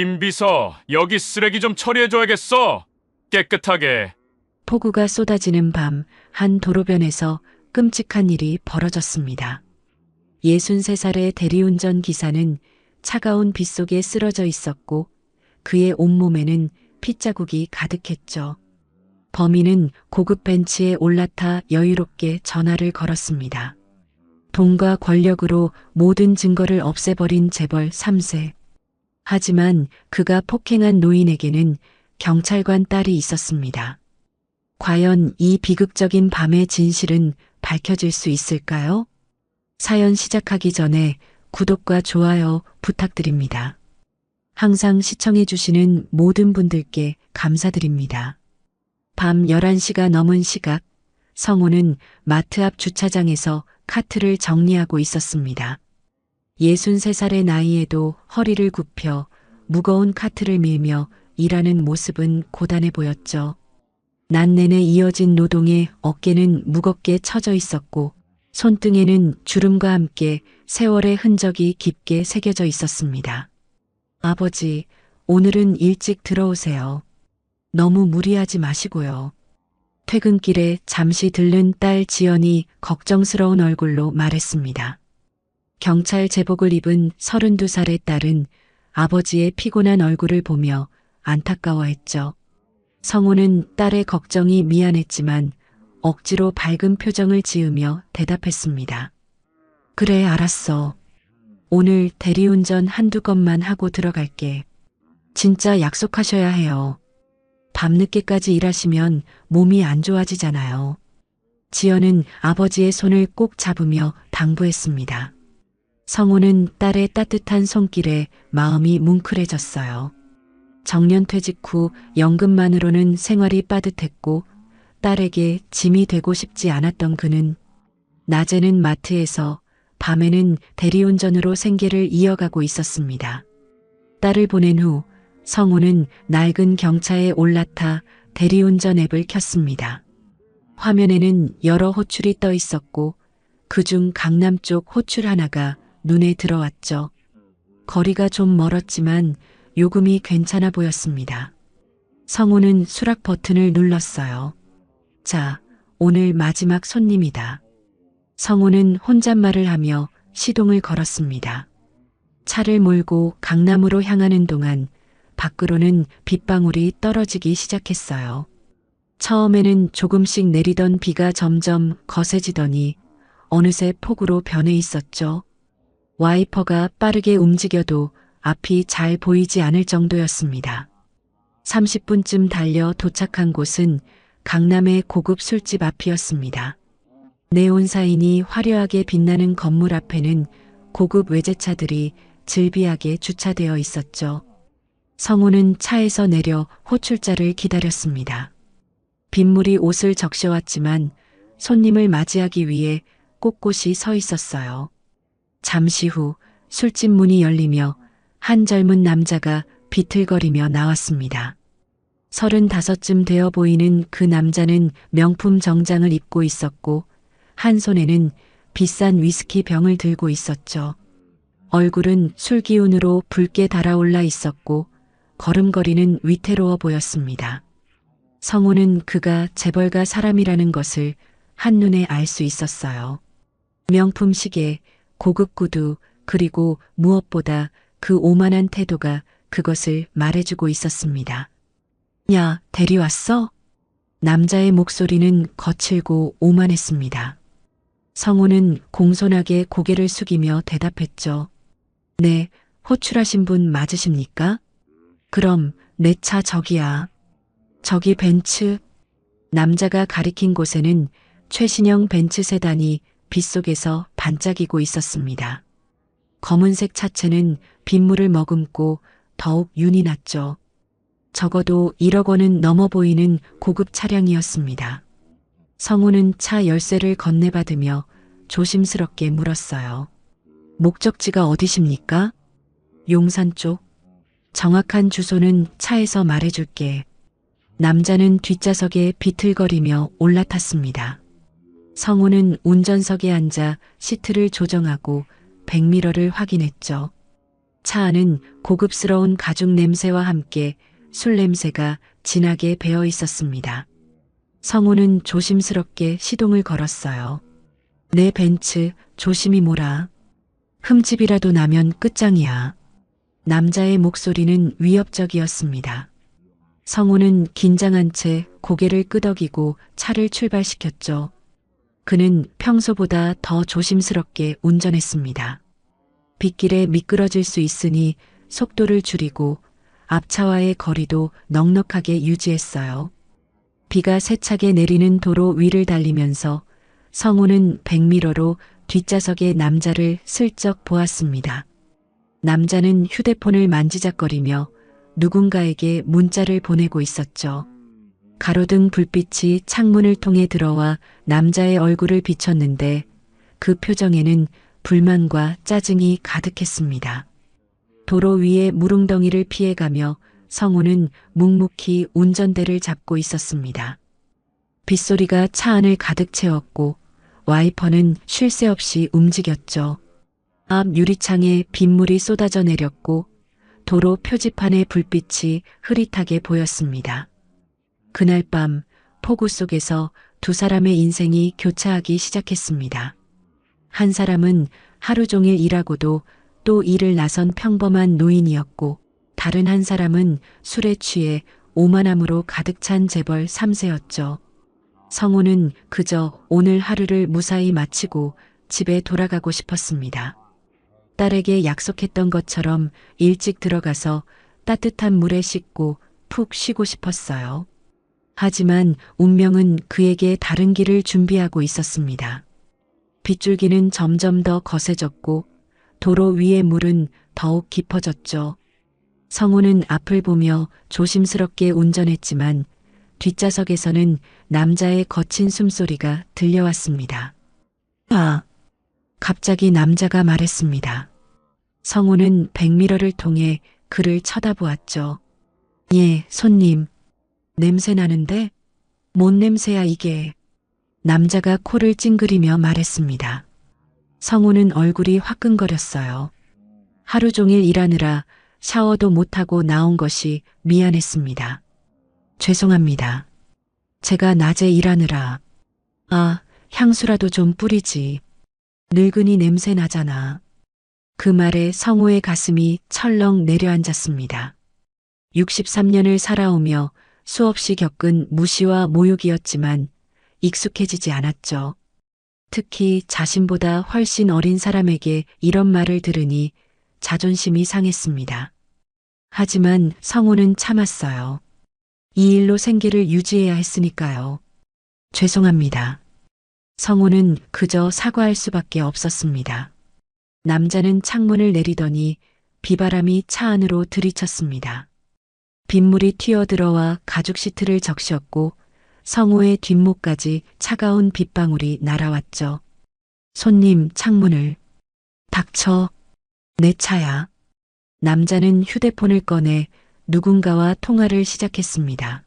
김비서, 여기 쓰레기 좀 처리해줘야겠어. 깨끗하게. 폭우가 쏟아지는 밤, 한 도로변에서 끔찍한 일이 벌어졌습니다. 63살의 대리운전 기사는 차가운 빗속에 쓰러져 있었고 그의 온몸에는 핏자국이 가득했죠. 범인은 고급 벤츠에 올라타 여유롭게 전화를 걸었습니다. 돈과 권력으로 모든 증거를 없애버린 재벌 3세. 하지만 그가 폭행한 노인에게는 경찰관 딸이 있었습니다. 과연 이 비극적인 밤의 진실은 밝혀질 수 있을까요? 사연 시작하기 전에 구독과 좋아요 부탁드립니다. 항상 시청해주시는 모든 분들께 감사드립니다. 밤 11시가 넘은 시각, 성우는 마트 앞 주차장에서 카트를 정리하고 있었습니다. 63살의 나이에도 허리를 굽혀 무거운 카트를 밀며 일하는 모습은 고단해 보였죠. 낮 내내 이어진 노동에 어깨는 무겁게 처져 있었고 손등에는 주름과 함께 세월의 흔적이 깊게 새겨져 있었습니다. 아버지, 오늘은 일찍 들어오세요. 너무 무리하지 마시고요. 퇴근길에 잠시 들른 딸 지연이 걱정스러운 얼굴로 말했습니다. 경찰 제복을 입은 32살의 딸은 아버지의 피곤한 얼굴을 보며 안타까워했죠. 성우는 딸의 걱정이 미안했지만 억지로 밝은 표정을 지으며 대답했습니다. 그래, 알았어. 오늘 대리운전 한두 건만 하고 들어갈게. 진짜 약속하셔야 해요. 밤늦게까지 일하시면 몸이 안 좋아지잖아요. 지연은 아버지의 손을 꼭 잡으며 당부했습니다. 성우는 딸의 따뜻한 손길에 마음이 뭉클해졌어요. 정년퇴직 후 연금만으로는 생활이 빠듯했고 딸에게 짐이 되고 싶지 않았던 그는 낮에는 마트에서 밤에는 대리운전으로 생계를 이어가고 있었습니다. 딸을 보낸 후 성우는 낡은 경차에 올라타 대리운전 앱을 켰습니다. 화면에는 여러 호출이 떠 있었고 그중 강남 쪽 호출 하나가 눈에 들어왔죠. 거리가 좀 멀었지만 요금이 괜찮아 보였습니다. 성우는 수락 버튼을 눌렀어요. 자, 오늘 마지막 손님이다. 성우는 혼잣말을 하며 시동을 걸었습니다. 차를 몰고 강남으로 향하는 동안 밖으로는 빗방울이 떨어지기 시작했어요. 처음에는 조금씩 내리던 비가 점점 거세지더니 어느새 폭우로 변해 있었죠. 와이퍼가 빠르게 움직여도 앞이 잘 보이지 않을 정도였습니다. 30분쯤 달려 도착한 곳은 강남의 고급 술집 앞이었습니다. 네온 사인이 화려하게 빛나는 건물 앞에는 고급 외제차들이 즐비하게 주차되어 있었죠. 성우는 차에서 내려 호출자를 기다렸습니다. 빗물이 옷을 적셔왔지만 손님을 맞이하기 위해 꼿꼿이 서 있었어요. 잠시 후 술집 문이 열리며 한 젊은 남자가 비틀거리며 나왔습니다. 35쯤 되어 보이는 그 남자는 명품 정장을 입고 있었고 한 손에는 비싼 위스키 병을 들고 있었죠. 얼굴은 술 기운으로 붉게 달아올라 있었고 걸음걸이는 위태로워 보였습니다. 성우는 그가 재벌가 사람이라는 것을 한눈에 알 수 있었어요. 명품 시계, 고급 구두, 그리고 무엇보다 그 오만한 태도가 그것을 말해주고 있었습니다. 야, 대리 왔어? 남자의 목소리는 거칠고 오만했습니다. 성우는 공손하게 고개를 숙이며 대답했죠. 네, 호출하신 분 맞으십니까? 그럼 내 차 저기야. 저기 벤츠. 남자가 가리킨 곳에는 최신형 벤츠 세단이 빗속에서 반짝이고 있었습니다. 검은색 차체는 빗물을 머금고 더욱 윤이 났죠. 적어도 1억 원은 넘어 보이는 고급 차량이었습니다. 성우는 차 열쇠를 건네받으며 조심스럽게 물었어요. 목적지가 어디십니까? 용산 쪽. 정확한 주소는 차에서 말해줄게. 남자는 뒷좌석에 비틀거리며 올라탔습니다. 성우는 운전석에 앉아 시트를 조정하고 백미러를 확인했죠. 차 안은 고급스러운 가죽 냄새와 함께 술 냄새가 진하게 배어 있었습니다. 성우는 조심스럽게 시동을 걸었어요. 내 벤츠 조심히 몰아. 흠집이라도 나면 끝장이야. 남자의 목소리는 위협적이었습니다. 성우는 긴장한 채 고개를 끄덕이고 차를 출발시켰죠. 그는 평소보다 더 조심스럽게 운전했습니다. 빗길에 미끄러질 수 있으니 속도를 줄이고 앞차와의 거리도 넉넉하게 유지했어요. 비가 세차게 내리는 도로 위를 달리면서 성우는 백미러로 뒷좌석의 남자를 슬쩍 보았습니다. 남자는 휴대폰을 만지작거리며 누군가에게 문자를 보내고 있었죠. 가로등 불빛이 창문을 통해 들어와 남자의 얼굴을 비췄는데 그 표정에는 불만과 짜증이 가득했습니다. 도로 위에 무릉덩이를 피해가며 성우는 묵묵히 운전대를 잡고 있었습니다. 빗소리가 차 안을 가득 채웠고 와이퍼는 쉴 새 없이 움직였죠. 앞 유리창에 빗물이 쏟아져 내렸고 도로 표지판의 불빛이 흐릿하게 보였습니다. 그날 밤 폭우 속에서 두 사람의 인생이 교차하기 시작했습니다. 한 사람은 하루 종일 일하고도 또 일을 나선 평범한 노인이었고 다른 한 사람은 술에 취해 오만함으로 가득 찬 재벌 3세였죠. 성우는 그저 오늘 하루를 무사히 마치고 집에 돌아가고 싶었습니다. 딸에게 약속했던 것처럼 일찍 들어가서 따뜻한 물에 씻고 푹 쉬고 싶었어요. 하지만 운명은 그에게 다른 길을 준비하고 있었습니다. 빗줄기는 점점 더 거세졌고 도로 위의 물은 더욱 깊어졌죠. 성우는 앞을 보며 조심스럽게 운전했지만 뒷좌석에서는 남자의 거친 숨소리가 들려왔습니다. 아! 갑자기 남자가 말했습니다. 성우는 백미러를 통해 그를 쳐다보았죠. 예, 손님. 냄새 나는데? 뭔 냄새야 이게? 남자가 코를 찡그리며 말했습니다. 성우는 얼굴이 화끈거렸어요. 하루 종일 일하느라 샤워도 못하고 나온 것이 미안했습니다. 죄송합니다. 제가 낮에 일하느라. 아, 향수라도 좀 뿌리지. 늙은이 냄새 나잖아. 그 말에 성우의 가슴이 철렁 내려앉았습니다. 63년을 살아오며 수없이 겪은 무시와 모욕이었지만 익숙해지지 않았죠. 특히 자신보다 훨씬 어린 사람에게 이런 말을 들으니 자존심이 상했습니다. 하지만 성우는 참았어요. 이 일로 생계를 유지해야 했으니까요. 죄송합니다. 성우는 그저 사과할 수밖에 없었습니다. 남자는 창문을 내리더니 비바람이 차 안으로 들이쳤습니다. 빗물이 튀어들어와 가죽 시트를 적셨고 성우의 뒷목까지 차가운 빗방울이 날아왔죠. 손님, 창문을. 닥쳐. 내 차야. 남자는 휴대폰을 꺼내 누군가와 통화를 시작했습니다.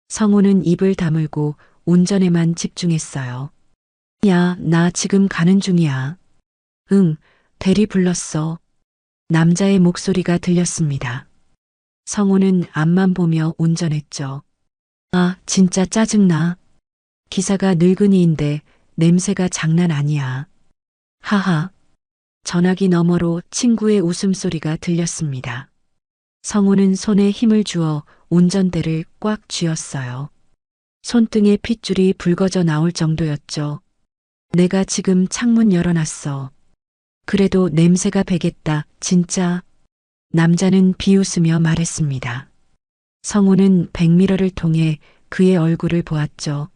성우는 입을 다물고 운전에만 집중했어요. 야, 나 지금 가는 중이야. 응, 대리 불렀어. 남자의 목소리가 들렸습니다. 성우는 앞만 보며 운전했죠. 아, 진짜 짜증나. 기사가 늙은이인데 냄새가 장난 아니야. 하하. 전화기 너머로 친구의 웃음소리가 들렸습니다. 성우는 손에 힘을 주어 운전대를 꽉 쥐었어요. 손등에 핏줄이 붉어져 나올 정도였죠. 내가 지금 창문 열어놨어. 그래도 냄새가 배겠다, 진짜. 남자는 비웃으며 말했습니다. 성우는 백미러를 통해 그의 얼굴을 보았죠.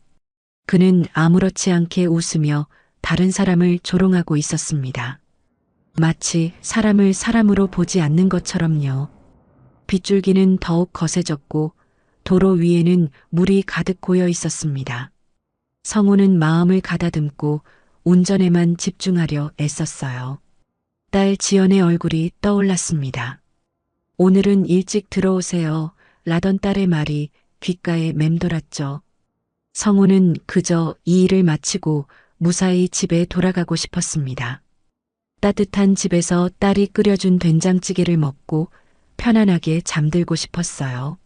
그는 아무렇지 않게 웃으며 다른 사람을 조롱하고 있었습니다. 마치 사람을 사람으로 보지 않는 것처럼요. 빗줄기는 더욱 거세졌고 도로 위에는 물이 가득 고여 있었습니다. 성우는 마음을 가다듬고 운전에만 집중하려 애썼어요. 딸 지연의 얼굴이 떠올랐습니다. 오늘은 일찍 들어오세요. 라던 딸의 말이 귓가에 맴돌았죠. 성우는 그저 이 일을 마치고 무사히 집에 돌아가고 싶었습니다. 따뜻한 집에서 딸이 끓여준 된장찌개를 먹고 편안하게 잠들고 싶었어요.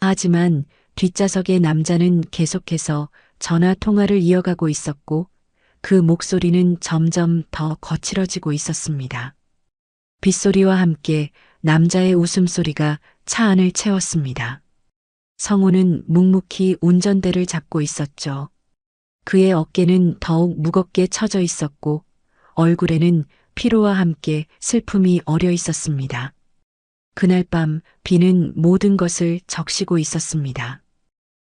하지만 뒷좌석의 남자는 계속해서 전화 통화를 이어가고 있었고 그 목소리는 점점 더 거칠어지고 있었습니다. 빗소리와 함께 남자의 웃음소리가 차 안을 채웠습니다. 성우는 묵묵히 운전대를 잡고 있었죠. 그의 어깨는 더욱 무겁게 처져 있었고 얼굴에는 피로와 함께 슬픔이 어려 있었습니다. 그날 밤 비는 모든 것을 적시고 있었습니다.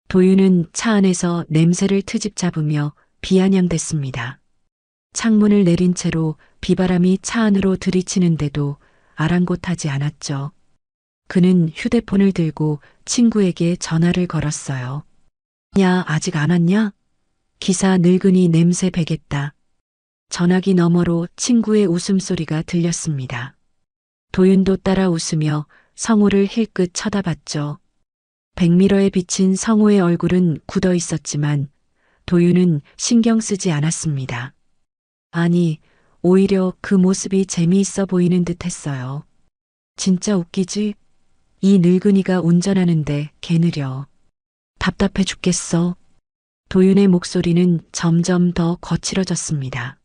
도윤은 차 안에서 냄새를 트집 잡으며 비아냥댔습니다. 창문을 내린 채로 비바람이 차 안으로 들이치는데도 아랑곳하지 않았죠. 그는 휴대폰을 들고 친구에게 전화를 걸었어요. 야, 아직 안 왔냐? 기사 늙은이 냄새 배겠다. 전화기 너머로 친구의 웃음소리가 들렸습니다. 도윤도 따라 웃으며 성우를 힐끗 쳐다봤죠. 백미러에 비친 성우의 얼굴은 굳어 있었지만 도윤은 신경 쓰지 않았습니다. 아니, 오히려 그 모습이 재미있어 보이는 듯 했어요. 진짜 웃기지? 이 늙은이가 운전하는데 개 느려. 답답해 죽겠어. 도윤의 목소리는 점점 더 거칠어졌습니다.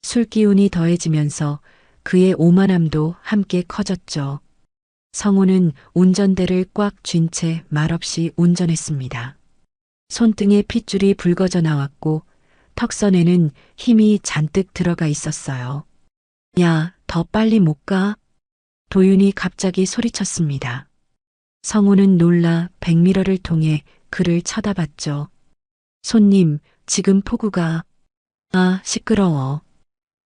술 기운이 더해지면서 그의 오만함도 함께 커졌죠. 성우는 운전대를 꽉 쥔 채 말없이 운전했습니다. 손등에 핏줄이 붉어져 나왔고 턱선에는 힘이 잔뜩 들어가 있었어요. 야, 더 빨리 못 가? 도윤이 갑자기 소리쳤습니다. 성우는 놀라 백미러를 통해 그를 쳐다봤죠. 손님, 지금 폭우가. 아, 시끄러워.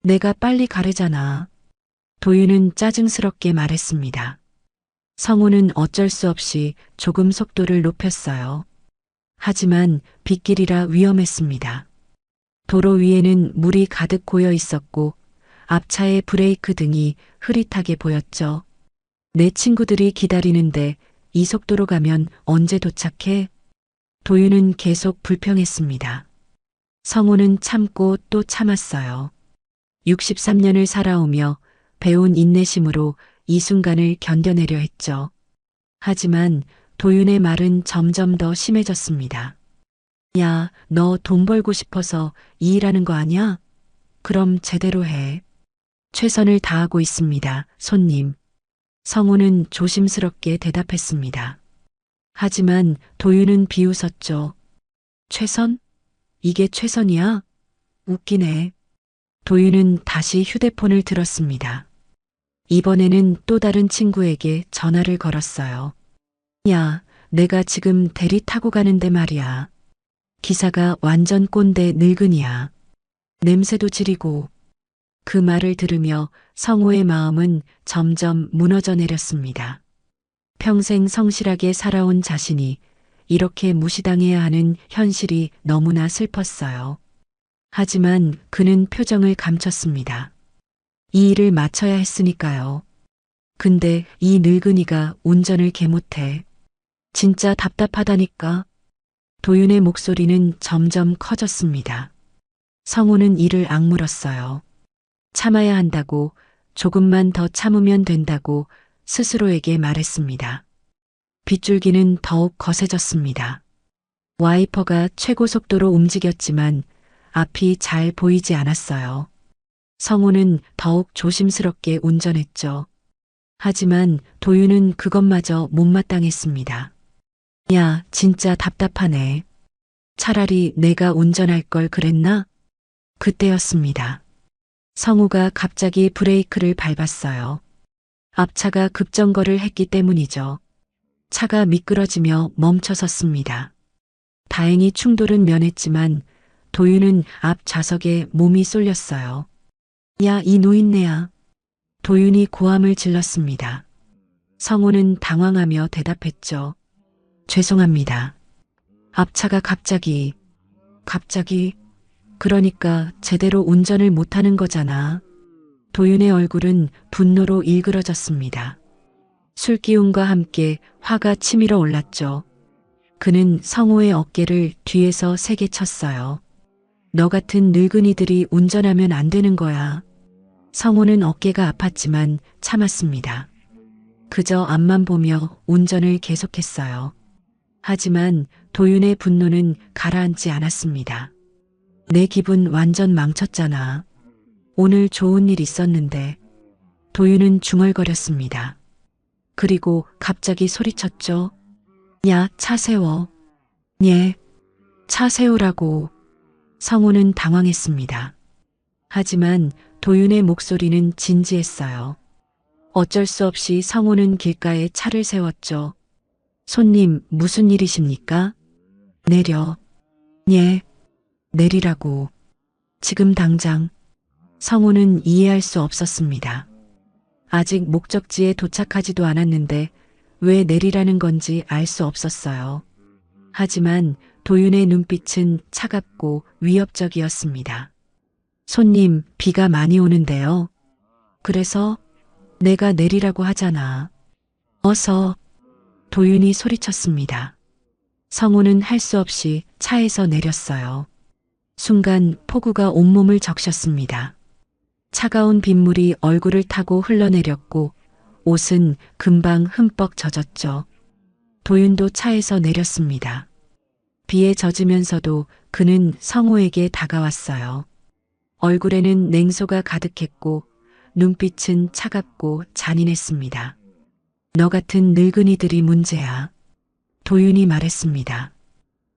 내가 빨리 가래잖아. 도윤은 짜증스럽게 말했습니다. 성우는 어쩔 수 없이 조금 속도를 높였어요. 하지만 빗길이라 위험했습니다. 도로 위에는 물이 가득 고여 있었고 앞차의 브레이크 등이 흐릿하게 보였죠. 내 친구들이 기다리는데 이 속도로 가면 언제 도착해? 도윤은 계속 불평했습니다. 성우는 참고 또 참았어요. 63년을 살아오며 배운 인내심으로 이 순간을 견뎌내려 했죠. 하지만 도윤의 말은 점점 더 심해졌습니다. 야, 너 돈 벌고 싶어서 이 일하는 거 아니야? 그럼 제대로 해. 최선을 다하고 있습니다, 손님. 성우는 조심스럽게 대답했습니다. 하지만 도윤은 비웃었죠. 최선? 이게 최선이야? 웃기네. 도윤은 다시 휴대폰을 들었습니다. 이번에는 또 다른 친구에게 전화를 걸었어요. 야, 내가 지금 대리 타고 가는데 말이야. 기사가 완전 꼰대 늙은이야. 냄새도 지리고. 그 말을 들으며 성우의 마음은 점점 무너져 내렸습니다. 평생 성실하게 살아온 자신이 이렇게 무시당해야 하는 현실이 너무나 슬펐어요. 하지만 그는 표정을 감췄습니다. 이 일을 마쳐야 했으니까요. 근데 이 늙은이가 운전을 개못해. 진짜 답답하다니까. 도윤의 목소리는 점점 커졌습니다. 성우는 이를 악물었어요. 참아야 한다고, 조금만 더 참으면 된다고 스스로에게 말했습니다. 빗줄기는 더욱 거세졌습니다. 와이퍼가 최고 속도로 움직였지만 앞이 잘 보이지 않았어요. 성우는 더욱 조심스럽게 운전했죠. 하지만 도윤은 그것마저 못마땅했습니다. 야, 진짜 답답하네. 차라리 내가 운전할 걸 그랬나? 그때였습니다. 성우가 갑자기 브레이크를 밟았어요. 앞차가 급정거를 했기 때문이죠. 차가 미끄러지며 멈춰섰습니다. 다행히 충돌은 면했지만 도윤은 앞 좌석에 몸이 쏠렸어요. 야, 이 노인네야. 도윤이 고함을 질렀습니다. 성우는 당황하며 대답했죠. 죄송합니다. 앞차가 갑자기, 그러니까 제대로 운전을 못하는 거잖아. 도윤의 얼굴은 분노로 일그러졌습니다. 술기운과 함께 화가 치밀어 올랐죠. 그는 성우의 어깨를 뒤에서 세게 쳤어요. 너 같은 늙은이들이 운전하면 안 되는 거야. 성호는 어깨가 아팠지만 참았습니다. 그저 앞만 보며 운전을 계속했어요. 하지만 도윤의 분노는 가라앉지 않았습니다. 내 기분 완전 망쳤잖아. 오늘 좋은 일 있었는데. 도윤은 중얼거렸습니다. 그리고 갑자기 소리쳤죠. 야, 차 세워. 예, 차 세우라고. 성호는 당황했습니다. 하지만 도윤의 목소리는 진지했어요. 어쩔 수 없이 성호는 길가에 차를 세웠죠. 손님, 무슨 일이십니까? 내려. 예, 내리라고. 지금 당장. 성호는 이해할 수 없었습니다. 아직 목적지에 도착하지도 않았는데 왜 내리라는 건지 알 수 없었어요. 하지만 도윤의 눈빛은 차갑고 위협적이었습니다. 손님, 비가 많이 오는데요. 그래서 내가 내리라고 하잖아. 어서. 도윤이 소리쳤습니다. 성호는 할 수 없이 차에서 내렸어요. 순간 폭우가 온몸을 적셨습니다. 차가운 빗물이 얼굴을 타고 흘러내렸고 옷은 금방 흠뻑 젖었죠. 도윤도 차에서 내렸습니다. 비에 젖으면서도 그는 성호에게 다가왔어요. 얼굴에는 냉소가 가득했고 눈빛은 차갑고 잔인했습니다. 너 같은 늙은이들이 문제야. 도윤이 말했습니다.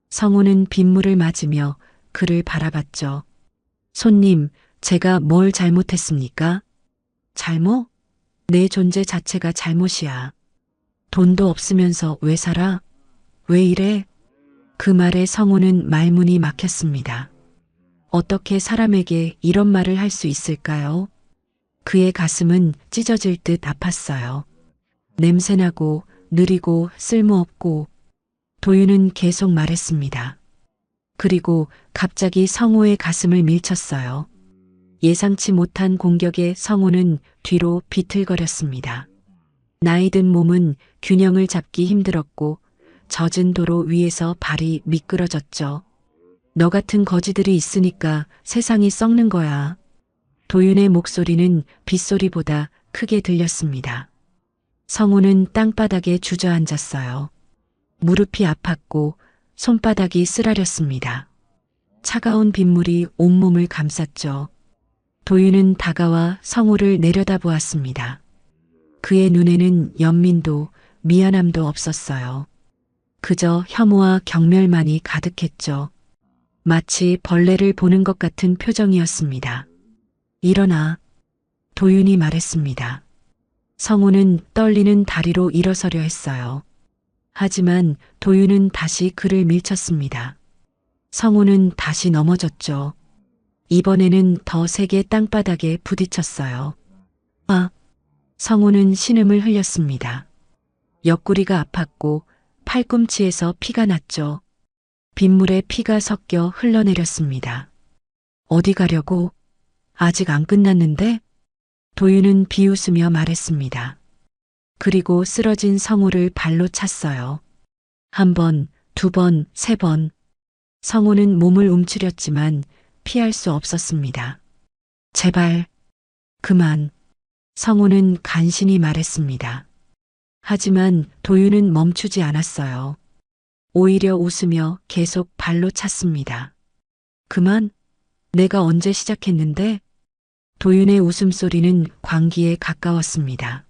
성호는 빗물을 맞으며 그를 바라봤죠. 손님, 제가 뭘 잘못했습니까? 잘못? 내 존재 자체가 잘못이야. 돈도 없으면서 왜 살아? 왜 이래? 그 말에 성호는 말문이 막혔습니다. 어떻게 사람에게 이런 말을 할 수 있을까요? 그의 가슴은 찢어질 듯 아팠어요. 냄새나고 느리고 쓸모없고. 도윤은 계속 말했습니다. 그리고 갑자기 성호의 가슴을 밀쳤어요. 예상치 못한 공격에 성호는 뒤로 비틀거렸습니다. 나이든 몸은 균형을 잡기 힘들었고 젖은 도로 위에서 발이 미끄러졌죠. 너 같은 거지들이 있으니까 세상이 썩는 거야. 도윤의 목소리는 빗소리보다 크게 들렸습니다. 성호는 땅바닥에 주저앉았어요. 무릎이 아팠고 손바닥이 쓰라렸습니다. 차가운 빗물이 온몸을 감쌌죠. 도윤은 다가와 성호를 내려다보았습니다. 그의 눈에는 연민도 미안함도 없었어요. 그저 혐오와 경멸만이 가득했죠. 마치 벌레를 보는 것 같은 표정이었습니다. 일어나. 도윤이 말했습니다. 성호는 떨리는 다리로 일어서려 했어요. 하지만 도윤은 다시 그를 밀쳤습니다. 성호는 다시 넘어졌죠. 이번에는 더 세게 땅바닥에 부딪혔어요. 아! 성호는 신음을 흘렸습니다. 옆구리가 아팠고 팔꿈치에서 피가 났죠. 빗물에 피가 섞여 흘러내렸습니다. 어디 가려고? 아직 안 끝났는데? 도윤은 비웃으며 말했습니다. 그리고 쓰러진 성호를 발로 찼어요. 한 번, 두 번, 세 번. 성호는 몸을 움츠렸지만 피할 수 없었습니다. 제발, 그만. 성호는 간신히 말했습니다. 하지만 도윤은 멈추지 않았어요. 오히려 웃으며 계속 발로 찼습니다. 그만? 내가 언제 시작했는데? 도윤의 웃음소리는 광기에 가까웠습니다.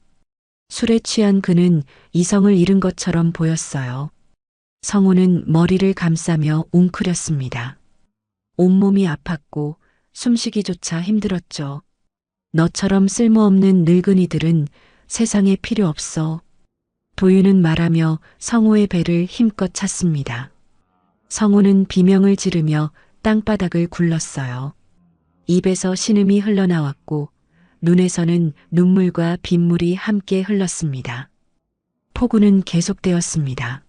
술에 취한 그는 이성을 잃은 것처럼 보였어요. 성호는 머리를 감싸며 웅크렸습니다. 온몸이 아팠고 숨쉬기조차 힘들었죠. 너처럼 쓸모없는 늙은이들은 세상에 필요 없어. 도윤은 말하며 성호의 배를 힘껏 찼습니다. 성호는 비명을 지르며 땅바닥을 굴렀어요. 입에서 신음이 흘러나왔고 눈에서는 눈물과 빗물이 함께 흘렀습니다. 폭우는 계속되었습니다.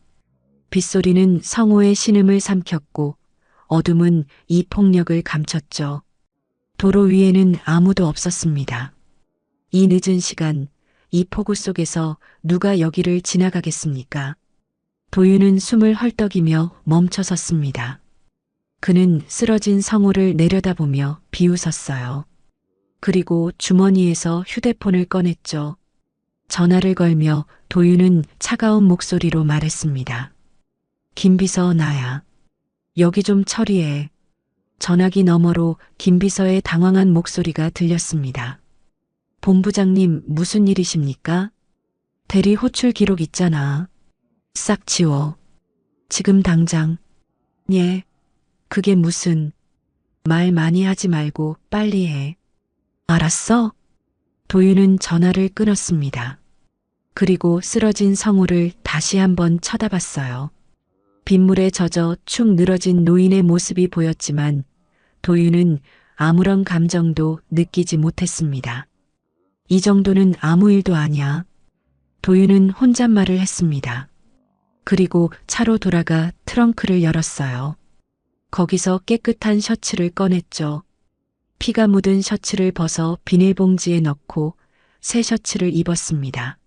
빗소리는 성호의 신음을 삼켰고 어둠은 이 폭력을 감췄죠. 도로 위에는 아무도 없었습니다. 이 늦은 시간, 이 폭우 속에서 누가 여기를 지나가겠습니까? 도윤은 숨을 헐떡이며 멈춰섰습니다. 그는 쓰러진 성호를 내려다보며 비웃었어요. 그리고 주머니에서 휴대폰을 꺼냈죠. 전화를 걸며 도윤은 차가운 목소리로 말했습니다. 김비서 나야. 여기 좀 처리해. 전화기 너머로 김비서의 당황한 목소리가 들렸습니다. 본부장님 무슨 일이십니까? 대리 호출 기록 있잖아. 싹 지워. 지금 당장. 예. 그게 무슨. 말 많이 하지 말고 빨리 해. 알았어? 도윤은 전화를 끊었습니다. 그리고 쓰러진 성우를 다시 한번 쳐다봤어요. 빗물에 젖어 축 늘어진 노인의 모습이 보였지만 도윤은 아무런 감정도 느끼지 못했습니다. 이 정도는 아무 일도 아니야. 도윤은 혼잣말을 했습니다. 그리고 차로 돌아가 트렁크를 열었어요. 거기서 깨끗한 셔츠를 꺼냈죠. 피가 묻은 셔츠를 벗어 비닐봉지에 넣고 새 셔츠를 입었습니다.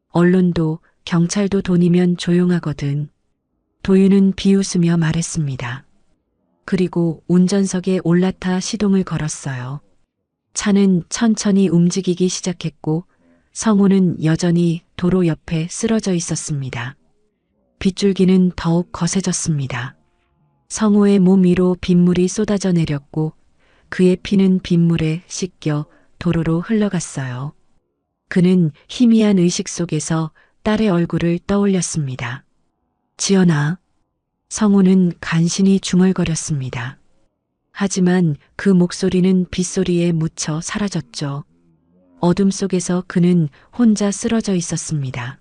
언론도 경찰도 돈이면 조용하거든. 도윤은 비웃으며 말했습니다. 그리고 운전석에 올라타 시동을 걸었어요. 차는 천천히 움직이기 시작했고 성우는 여전히 도로 옆에 쓰러져 있었습니다. 빗줄기는 더욱 거세졌습니다. 성우의 몸 위로 빗물이 쏟아져 내렸고 그의 피는 빗물에 씻겨 도로로 흘러갔어요. 그는 희미한 의식 속에서 딸의 얼굴을 떠올렸습니다. 지연아. 성우는 간신히 중얼거렸습니다. 하지만 그 목소리는 빗소리에 묻혀 사라졌죠. 어둠 속에서 그는 혼자 쓰러져 있었습니다.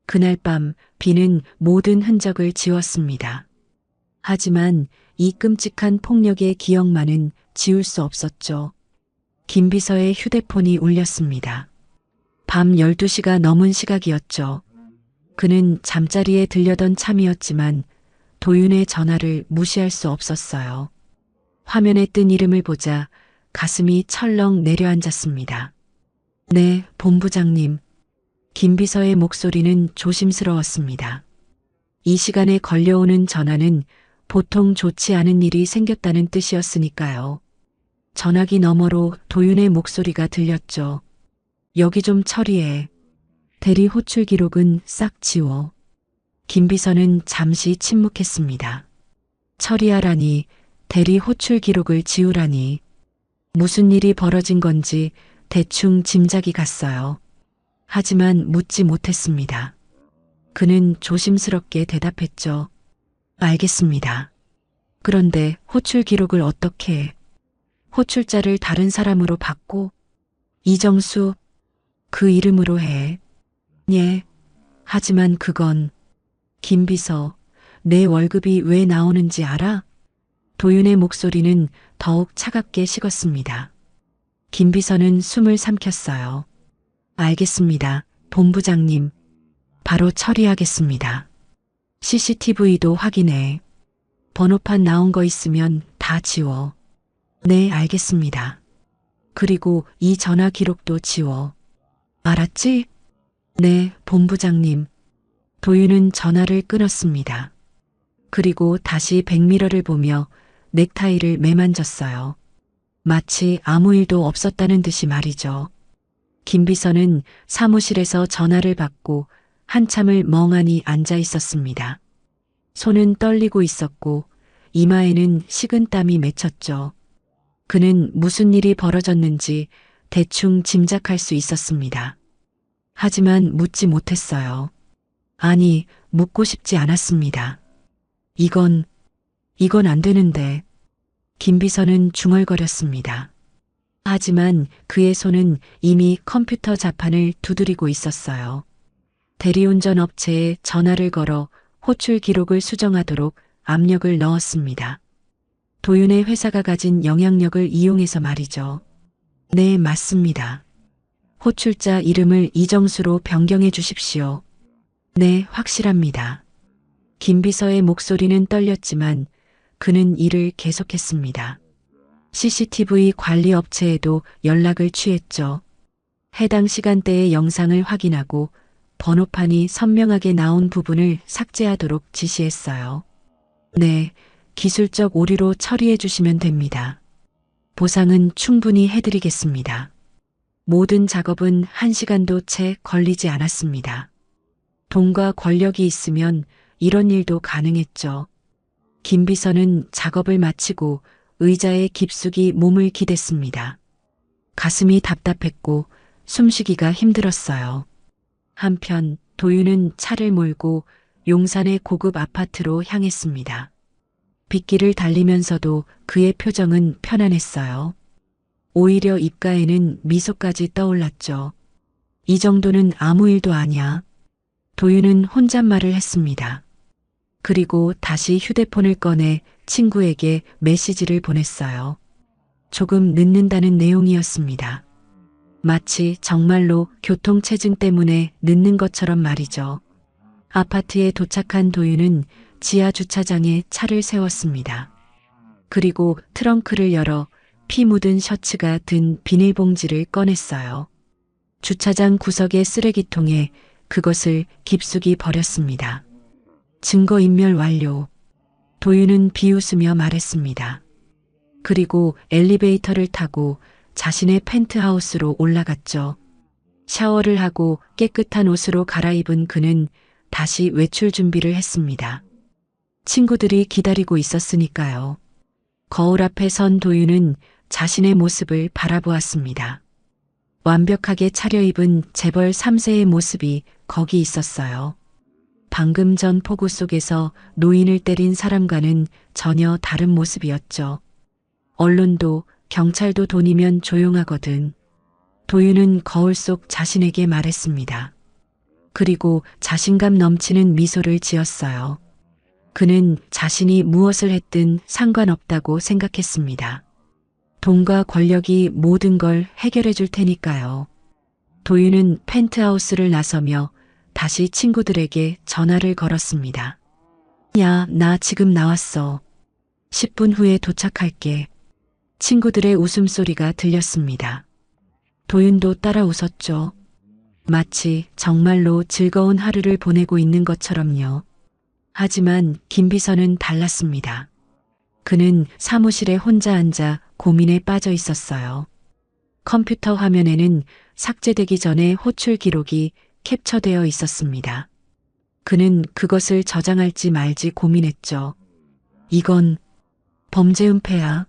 그날 밤 비는 모든 흔적을 지웠습니다. 하지만 이 끔찍한 폭력의 기억만은 지울 수 없었죠. 김비서의 휴대폰이 울렸습니다. 밤 12시가 넘은 시각이었죠. 그는 잠자리에 들려던 참이었지만 도윤의 전화를 무시할 수 없었어요. 화면에 뜬 이름을 보자 가슴이 철렁 내려앉았습니다. 네, 본부장님. 김비서의 목소리는 조심스러웠습니다. 이 시간에 걸려오는 전화는 보통 좋지 않은 일이 생겼다는 뜻이었으니까요. 전화기 너머로 도윤의 목소리가 들렸죠. 여기 좀 처리해. 대리 호출 기록은 싹 지워. 김비서는 잠시 침묵했습니다. 처리하라니, 대리 호출 기록을 지우라니. 무슨 일이 벌어진 건지 대충 짐작이 갔어요. 하지만 묻지 못했습니다. 그는 조심스럽게 대답했죠. 알겠습니다. 그런데 호출 기록을 어떻게 해? 호출자를 다른 사람으로 바꿔? 이정수, 그 이름으로 해. 예. 하지만 그건 김비서, 내 월급이 왜 나오는지 알아? 도윤의 목소리는 더욱 차갑게 식었습니다. 김비서는 숨을 삼켰어요. 알겠습니다, 본부장님. 바로 처리하겠습니다. CCTV도 확인해. 번호판 나온 거 있으면 다 지워. 네, 알겠습니다. 그리고 이 전화 기록도 지워. 알았지? 네, 본부장님. 도윤은 전화를 끊었습니다. 그리고 다시 백미러를 보며 넥타이를 매만졌어요. 마치 아무 일도 없었다는 듯이 말이죠. 김비서는 사무실에서 전화를 받고 한참을 멍하니 앉아 있었습니다. 손은 떨리고 있었고 이마에는 식은땀이 맺혔죠. 그는 무슨 일이 벌어졌는지 대충 짐작할 수 있었습니다. 하지만 묻지 못했어요. 아니, 묻고 싶지 않았습니다. 이건 안 되는데. 김비서는 중얼거렸습니다. 하지만 그의 손은 이미 컴퓨터 자판을 두드리고 있었어요. 대리운전 업체에 전화를 걸어 호출 기록을 수정하도록 압력을 넣었습니다. 도윤의 회사가 가진 영향력을 이용해서 말이죠. 네, 맞습니다. 호출자 이름을 이정수로 변경해 주십시오. 네, 확실합니다. 김비서의 목소리는 떨렸지만 그는 일을 계속했습니다. CCTV 관리 업체에도 연락을 취했죠. 해당 시간대의 영상을 확인하고 번호판이 선명하게 나온 부분을 삭제하도록 지시했어요. 네, 기술적 오류로 처리해 주시면 됩니다. 보상은 충분히 해드리겠습니다. 모든 작업은 1시간도 채 걸리지 않았습니다. 돈과 권력이 있으면 이런 일도 가능했죠. 김 비서는 작업을 마치고 의자에 깊숙이 몸을 기댔습니다. 가슴이 답답했고 숨쉬기가 힘들었어요. 한편 도윤은 차를 몰고 용산의 고급 아파트로 향했습니다. 빗길을 달리면서도 그의 표정은 편안했어요. 오히려 입가에는 미소까지 떠올랐죠. 이 정도는 아무 일도 아니야. 도윤은 혼잣말을 했습니다. 그리고 다시 휴대폰을 꺼내 친구에게 메시지를 보냈어요. 조금 늦는다는 내용이었습니다. 마치 정말로 교통체증 때문에 늦는 것처럼 말이죠. 아파트에 도착한 도윤은 지하 주차장에 차를 세웠습니다. 그리고 트렁크를 열어 피 묻은 셔츠가 든 비닐봉지를 꺼냈어요. 주차장 구석의 쓰레기통에 그것을 깊숙이 버렸습니다. 증거인멸 완료. 도윤은 비웃으며 말했습니다. 그리고 엘리베이터를 타고 자신의 펜트하우스로 올라갔죠. 샤워를 하고 깨끗한 옷으로 갈아입은 그는 다시 외출 준비를 했습니다. 친구들이 기다리고 있었으니까요. 거울 앞에 선 도윤은 자신의 모습을 바라보았습니다. 완벽하게 차려입은 재벌 3세의 모습이 거기 있었어요. 방금 전 폭우 속에서 노인을 때린 사람과는 전혀 다른 모습이었죠. 언론도 경찰도 돈이면 조용하거든. 도윤은 거울 속 자신에게 말했습니다. 그리고 자신감 넘치는 미소를 지었어요. 그는 자신이 무엇을 했든 상관없다고 생각했습니다. 돈과 권력이 모든 걸 해결해 줄 테니까요. 도윤은 펜트하우스를 나서며 다시 친구들에게 전화를 걸었습니다. 야, 나 지금 나왔어. 10분 후에 도착할게. 친구들의 웃음소리가 들렸습니다. 도윤도 따라 웃었죠. 마치 정말로 즐거운 하루를 보내고 있는 것처럼요. 하지만 김 비서는 달랐습니다. 그는 사무실에 혼자 앉아 고민에 빠져 있었어요. 컴퓨터 화면에는 삭제되기 전에 호출 기록이 캡처되어 있었습니다. 그는 그것을 저장할지 말지 고민했죠. 이건 범죄 은폐야.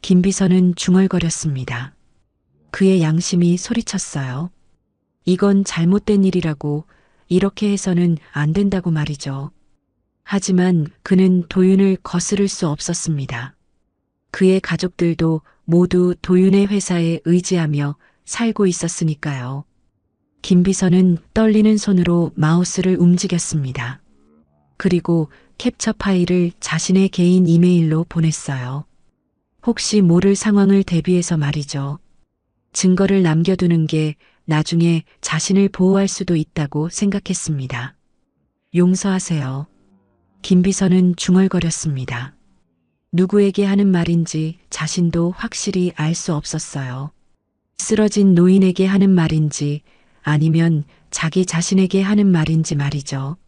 김 비서는 중얼거렸습니다. 그의 양심이 소리쳤어요. 이건 잘못된 일이라고, 이렇게 해서는 안 된다고 말이죠. 하지만 그는 도윤을 거스를 수 없었습니다. 그의 가족들도 모두 도윤의 회사에 의지하며 살고 있었으니까요. 김 비서는 떨리는 손으로 마우스를 움직였습니다. 그리고 캡처 파일을 자신의 개인 이메일로 보냈어요. 혹시 모를 상황을 대비해서 말이죠. 증거를 남겨두는 게 나중에 자신을 보호할 수도 있다고 생각했습니다. 용서하세요. 김 비서는 중얼거렸습니다. 누구에게 하는 말인지 자신도 확실히 알 수 없었어요. 쓰러진 노인에게 하는 말인지 아니면 자기 자신에게 하는 말인지 말이죠.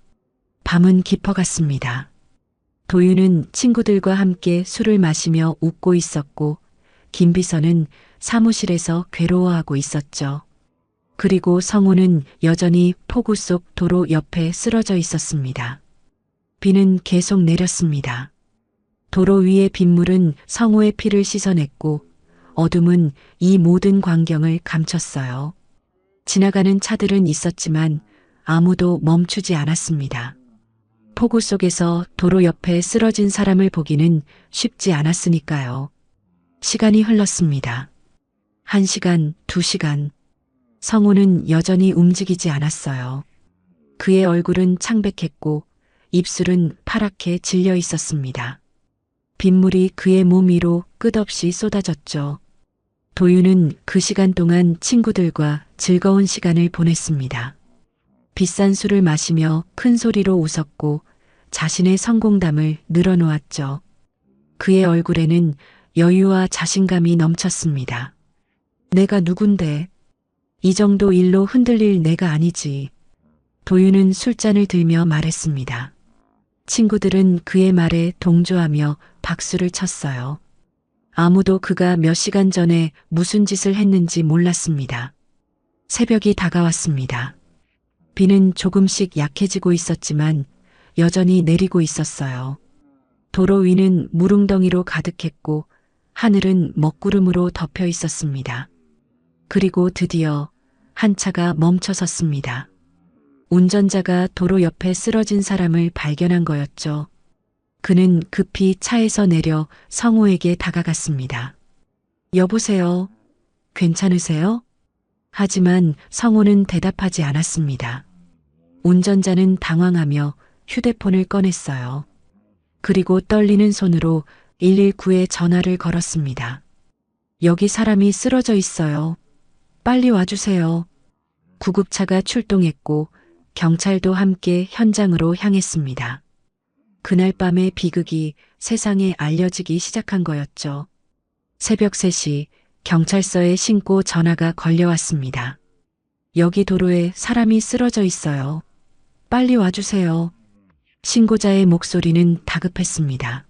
밤은 깊어갔습니다. 도윤은 친구들과 함께 술을 마시며 웃고 있었고 김 비서는 사무실에서 괴로워하고 있었죠. 그리고 성우는 여전히 폭우 속 도로 옆에 쓰러져 있었습니다. 비는 계속 내렸습니다. 도로 위의 빗물은 성우의 피를 씻어냈고 어둠은 이 모든 광경을 감췄어요. 지나가는 차들은 있었지만 아무도 멈추지 않았습니다. 폭우 속에서 도로 옆에 쓰러진 사람을 보기는 쉽지 않았으니까요. 시간이 흘렀습니다. 1시간, 2시간. 성우는 여전히 움직이지 않았어요. 그의 얼굴은 창백했고 입술은 파랗게 질려 있었습니다. 빗물이 그의 몸 위로 끝없이 쏟아졌죠. 도윤은 그 시간 동안 친구들과 즐거운 시간을 보냈습니다. 비싼 술을 마시며 큰 소리로 웃었고 자신의 성공담을 늘어놓았죠. 그의 얼굴에는 여유와 자신감이 넘쳤습니다. 내가 누군데? 이 정도 일로 흔들릴 내가 아니지. 도윤은 술잔을 들며 말했습니다. 친구들은 그의 말에 동조하며 박수를 쳤어요. 아무도 그가 몇 시간 전에 무슨 짓을 했는지 몰랐습니다. 새벽이 다가왔습니다. 비는 조금씩 약해지고 있었지만 여전히 내리고 있었어요. 도로 위는 무릉덩이로 가득했고 하늘은 먹구름으로 덮여 있었습니다. 그리고 드디어 한 차가 멈춰 섰습니다. 운전자가 도로 옆에 쓰러진 사람을 발견한 거였죠. 그는 급히 차에서 내려 성우에게 다가갔습니다. 여보세요? 괜찮으세요? 하지만 성우는 대답하지 않았습니다. 운전자는 당황하며 휴대폰을 꺼냈어요. 그리고 떨리는 손으로 119에 전화를 걸었습니다. 여기 사람이 쓰러져 있어요. 빨리 와주세요. 구급차가 출동했고 경찰도 함께 현장으로 향했습니다. 그날 밤의 비극이 세상에 알려지기 시작한 거였죠. 새벽 3시 경찰서에 신고 전화가 걸려왔습니다. 여기 도로에 사람이 쓰러져 있어요. 빨리 와주세요. 신고자의 목소리는 다급했습니다.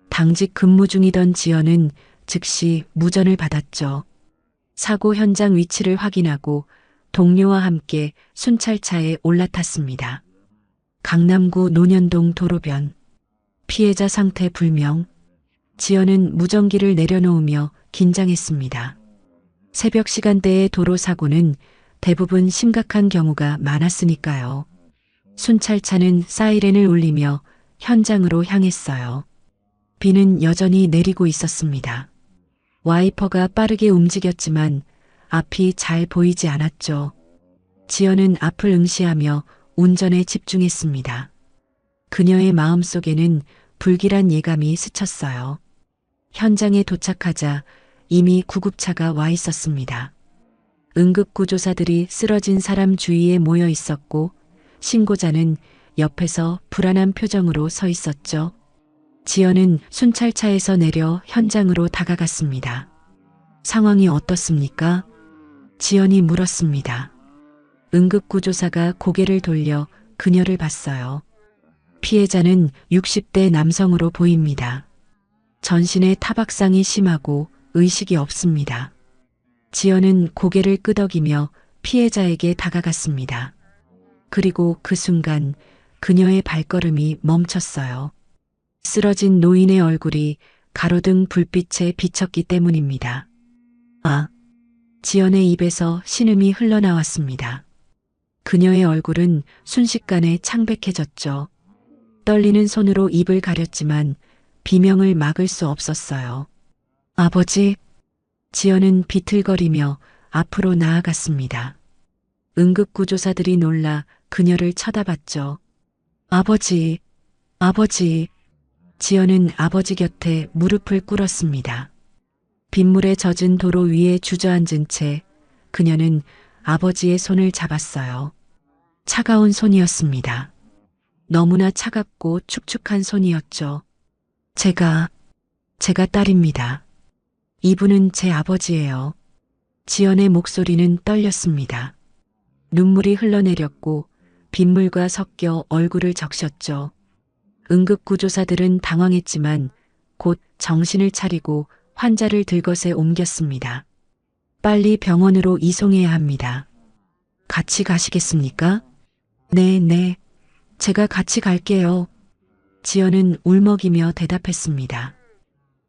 당직 근무 중이던 지연은 즉시 무전을 받았죠. 사고 현장 위치를 확인하고 동료와 함께 순찰차에 올라탔습니다. 강남구 논현동 도로변. 피해자 상태 불명. 지연은 무전기를 내려놓으며 긴장했습니다. 새벽 시간대의 도로 사고는 대부분 심각한 경우가 많았으니까요. 순찰차는 사이렌을 울리며 현장으로 향했어요. 비는 여전히 내리고 있었습니다. 와이퍼가 빠르게 움직였지만 앞이 잘 보이지 않았죠. 지연은 앞을 응시하며 운전에 집중했습니다. 그녀의 마음속에는 불길한 예감이 스쳤어요. 현장에 도착하자 이미 구급차가 와 있었습니다. 응급구조사들이 쓰러진 사람 주위에 모여 있었고 신고자는 옆에서 불안한 표정으로 서 있었죠. 지연은 순찰차에서 내려 현장으로 다가갔습니다. 상황이 어떻습니까? 지연이 물었습니다. 응급구조사가 고개를 돌려 그녀를 봤어요. 피해자는 60대 남성으로 보입니다. 전신에 타박상이 심하고 의식이 없습니다. 지연은 고개를 끄덕이며 피해자에게 다가갔습니다. 그리고 그 순간 그녀의 발걸음이 멈췄어요. 쓰러진 노인의 얼굴이 가로등 불빛에 비쳤기 때문입니다. 아! 지연의 입에서 신음이 흘러나왔습니다. 그녀의 얼굴은 순식간에 창백해졌죠. 떨리는 손으로 입을 가렸지만 비명을 막을 수 없었어요. 아버지! 지연은 비틀거리며 앞으로 나아갔습니다. 응급구조사들이 놀라 그녀를 쳐다봤죠. 아버지! 아버지! 지연은 아버지 곁에 무릎을 꿇었습니다. 빗물에 젖은 도로 위에 주저앉은 채 그녀는 아버지의 손을 잡았어요. 차가운 손이었습니다. 너무나 차갑고 축축한 손이었죠. 제가 딸입니다. 이분은 제 아버지예요. 지연의 목소리는 떨렸습니다. 눈물이 흘러내렸고 빗물과 섞여 얼굴을 적셨죠. 응급구조사들은 당황했지만 곧 정신을 차리고 환자를 들것에 옮겼습니다. 빨리 병원으로 이송해야 합니다. 같이 가시겠습니까? 네. 제가 같이 갈게요. 지연은 울먹이며 대답했습니다.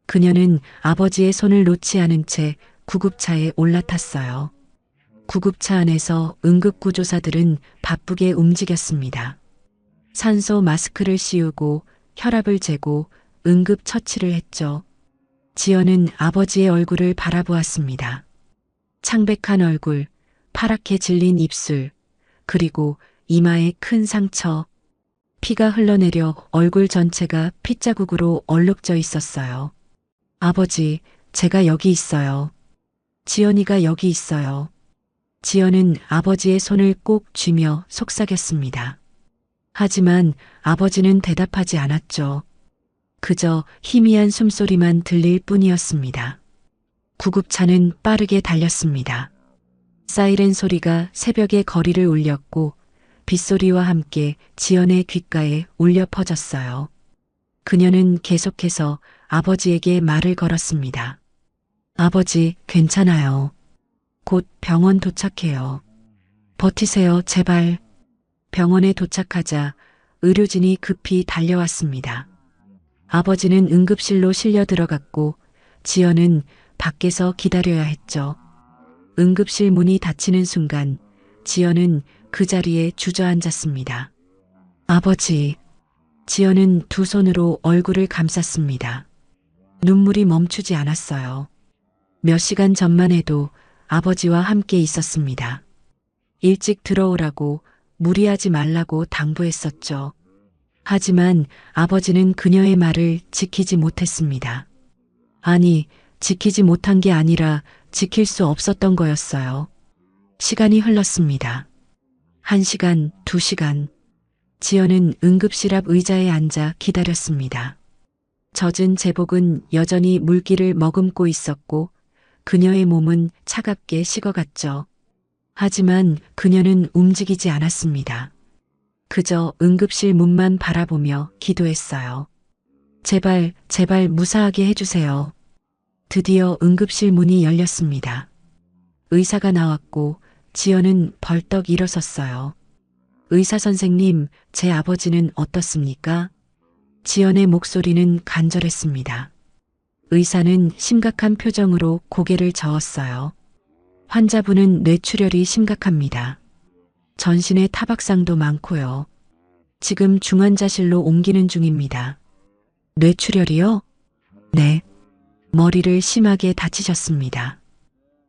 그녀는 아버지의 손을 놓지 않은 채 구급차에 올라탔어요. 구급차 안에서 응급구조사들은 바쁘게 움직였습니다. 산소 마스크를 씌우고 혈압을 재고 응급처치를 했죠. 지연은 아버지의 얼굴을 바라보았습니다. 창백한 얼굴, 파랗게 질린 입술, 그리고 이마에 큰 상처, 피가 흘러내려 얼굴 전체가 핏자국으로 얼룩져 있었어요. 아버지, 제가 여기 있어요. 지연이가 여기 있어요. 지연은 아버지의 손을 꼭 쥐며 속삭였습니다. 하지만 아버지는 대답하지 않았죠. 그저 희미한 숨소리만 들릴 뿐이었습니다. 구급차는 빠르게 달렸습니다. 사이렌 소리가 새벽의 거리를 울렸고 빗소리와 함께 지연의 귓가에 울려 퍼졌어요. 그녀는 계속해서 아버지에게 말을 걸었습니다. 아버지, 괜찮아요. 곧 병원 도착해요. 버티세요, 제발. 병원에 도착하자 의료진이 급히 달려왔습니다. 아버지는 응급실로 실려 들어갔고 지연은 밖에서 기다려야 했죠. 응급실 문이 닫히는 순간 지연은 그 자리에 주저앉았습니다. 아버지. 지연은 두 손으로 얼굴을 감쌌습니다. 눈물이 멈추지 않았어요. 몇 시간 전만 해도 아버지와 함께 있었습니다. 일찍 들어오라고 무리하지 말라고 당부했었죠. 하지만 아버지는 그녀의 말을 지키지 못했습니다. 아니, 지키지 못한 게 아니라 지킬 수 없었던 거였어요. 시간이 흘렀습니다. 1시간, 2시간. 지연은 응급실 앞 의자에 앉아 기다렸습니다. 젖은 제복은 여전히 물기를 머금고 있었고 그녀의 몸은 차갑게 식어갔죠. 하지만 그녀는 움직이지 않았습니다. 그저 응급실 문만 바라보며 기도했어요. 제발, 제발 무사하게 해주세요. 드디어 응급실 문이 열렸습니다. 의사가 나왔고 지연은 벌떡 일어섰어요. 의사 선생님, 제 아버지는 어떻습니까? 지연의 목소리는 간절했습니다. 의사는 심각한 표정으로 고개를 저었어요. 환자분은 뇌출혈이 심각합니다. 전신에 타박상도 많고요. 지금 중환자실로 옮기는 중입니다. 뇌출혈이요? 네. 머리를 심하게 다치셨습니다.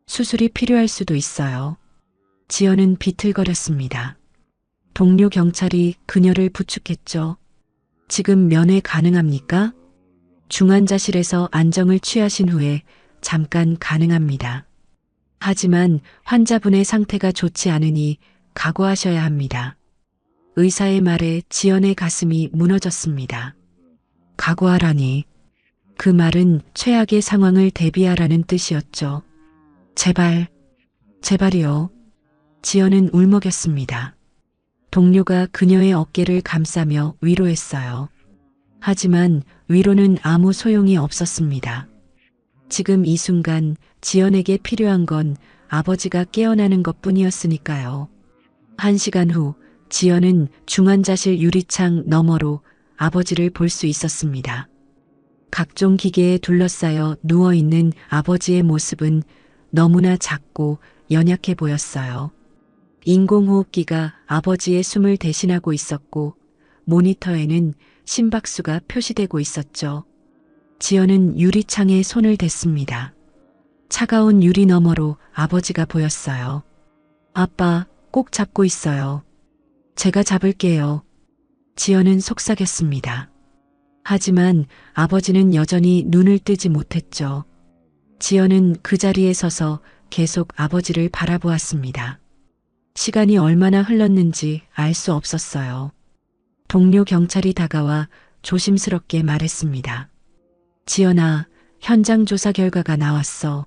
수술이 필요할 수도 있어요. 지연은 비틀거렸습니다. 동료 경찰이 그녀를 부축했죠. 지금 면회 가능합니까? 중환자실에서 안정을 취하신 후에 잠깐 가능합니다. 하지만 환자분의 상태가 좋지 않으니 각오하셔야 합니다. 의사의 말에 지연의 가슴이 무너졌습니다. 각오하라니. 그 말은 최악의 상황을 대비하라는 뜻이었죠. 제발, 제발이요. 지연은 울먹였습니다. 동료가 그녀의 어깨를 감싸며 위로했어요. 하지만 위로는 아무 소용이 없었습니다. 지금 이 순간 지연에게 필요한 건 아버지가 깨어나는 것뿐이었으니까요. 1시간 후 지연은 중환자실 유리창 너머로 아버지를 볼 수 있었습니다. 각종 기계에 둘러싸여 누워있는 아버지의 모습은 너무나 작고 연약해 보였어요. 인공호흡기가 아버지의 숨을 대신하고 있었고 모니터에는 심박수가 표시되고 있었죠. 지연은 유리창에 손을 댔습니다. 차가운 유리 너머로 아버지가 보였어요. 아빠, 꼭 잡고 있어요. 제가 잡을게요. 지연은 속삭였습니다. 하지만 아버지는 여전히 눈을 뜨지 못했죠. 지연은 그 자리에 서서 계속 아버지를 바라보았습니다. 시간이 얼마나 흘렀는지 알 수 없었어요. 동료 경찰이 다가와 조심스럽게 말했습니다. 지연아, 현장 조사 결과가 나왔어.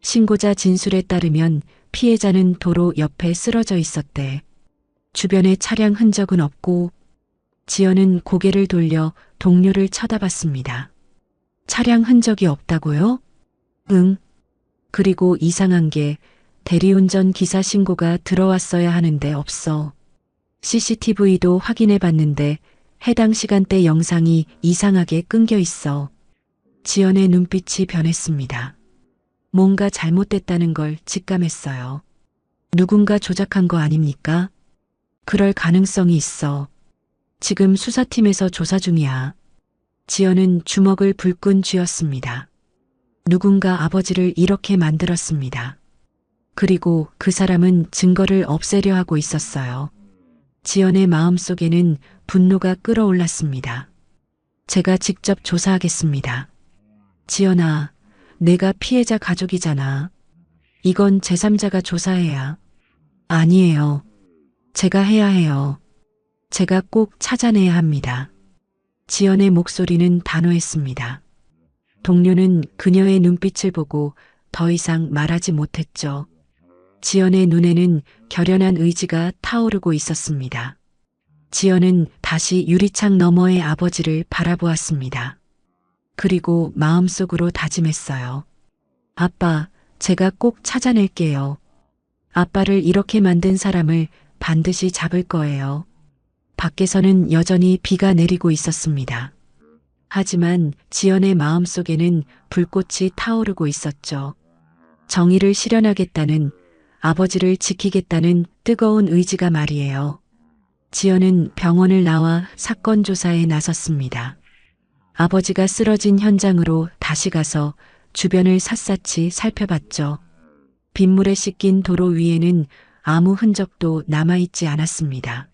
신고자 진술에 따르면 피해자는 도로 옆에 쓰러져 있었대. 주변에 차량 흔적은 없고. 지연은 고개를 돌려 동료를 쳐다봤습니다. 차량 흔적이 없다고요? 응. 그리고 이상한 게 대리운전 기사 신고가 들어왔어야 하는데 없어. CCTV도 확인해 봤는데 해당 시간대 영상이 이상하게 끊겨 있어. 지연의 눈빛이 변했습니다. 뭔가 잘못됐다는 걸 직감했어요. 누군가 조작한 거 아닙니까? 그럴 가능성이 있어. 지금 수사팀에서 조사 중이야. 지연은 주먹을 불끈 쥐었습니다. 누군가 아버지를 이렇게 만들었습니다. 그리고 그 사람은 증거를 없애려 하고 있었어요. 지연의 마음속에는 분노가 끓어올랐습니다. 제가 직접 조사하겠습니다. 지연아, 내가 피해자 가족이잖아. 이건 제3자가 조사해야. 아니에요. 제가 해야 해요. 제가 꼭 찾아내야 합니다. 지연의 목소리는 단호했습니다. 동료는 그녀의 눈빛을 보고 더 이상 말하지 못했죠. 지연의 눈에는 결연한 의지가 타오르고 있었습니다. 지연은 다시 유리창 너머의 아버지를 바라보았습니다. 그리고 마음속으로 다짐했어요. 아빠, 제가 꼭 찾아낼게요. 아빠를 이렇게 만든 사람을 반드시 잡을 거예요. 밖에서는 여전히 비가 내리고 있었습니다. 하지만 지연의 마음속에는 불꽃이 타오르고 있었죠. 정의를 실현하겠다는, 아버지를 지키겠다는 뜨거운 의지가 말이에요. 지연은 병원을 나와 사건 조사에 나섰습니다. 아버지가 쓰러진 현장으로 다시 가서 주변을 샅샅이 살펴봤죠. 빗물에 씻긴 도로 위에는 아무 흔적도 남아있지 않았습니다.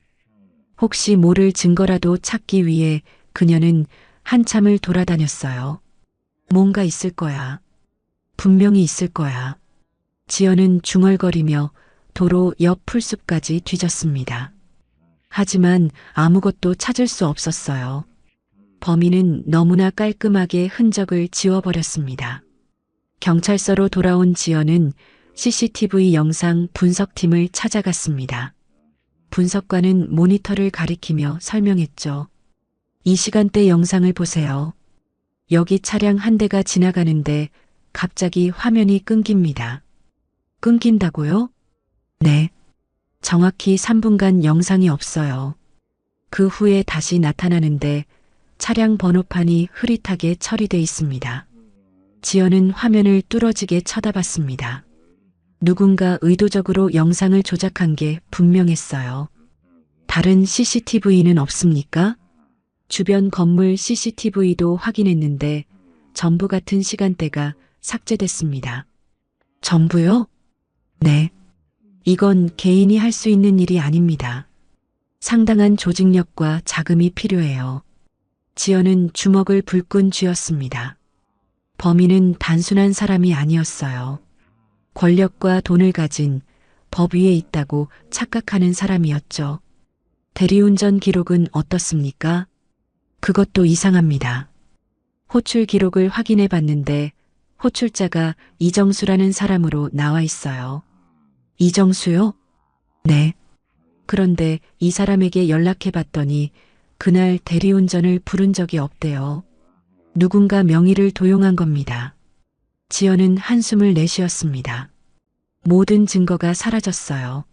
혹시 모를 증거라도 찾기 위해 그녀는 한참을 돌아다녔어요. 뭔가 있을 거야. 분명히 있을 거야. 지연은 중얼거리며 도로 옆 풀숲까지 뒤졌습니다. 하지만 아무것도 찾을 수 없었어요. 범인은 너무나 깔끔하게 흔적을 지워버렸습니다. 경찰서로 돌아온 지연은 CCTV 영상 분석팀을 찾아갔습니다. 분석관은 모니터를 가리키며 설명했죠. 이 시간대 영상을 보세요. 여기 차량 한 대가 지나가는데 갑자기 화면이 끊깁니다. 끊긴다고요? 네. 정확히 3분간 영상이 없어요. 그 후에 다시 나타나는데 차량 번호판이 흐릿하게 처리돼 있습니다. 지연은 화면을 뚫어지게 쳐다봤습니다. 누군가 의도적으로 영상을 조작한 게 분명했어요. 다른 CCTV는 없습니까? 주변 건물 CCTV도 확인했는데 전부 같은 시간대가 삭제됐습니다. 전부요? 네. 이건 개인이 할 수 있는 일이 아닙니다. 상당한 조직력과 자금이 필요해요. 지연은 주먹을 불끈 쥐었습니다. 범인은 단순한 사람이 아니었어요. 권력과 돈을 가진 법 위에 있다고 착각하는 사람이었죠. 대리운전 기록은 어떻습니까? 그것도 이상합니다. 호출 기록을 확인해 봤는데 호출자가 이정수라는 사람으로 나와 있어요. 이정수요? 네. 그런데 이 사람에게 연락해 봤더니 그날 대리운전을 부른 적이 없대요. 누군가 명의를 도용한 겁니다. 지연은 한숨을 내쉬었습니다. 모든 증거가 사라졌어요.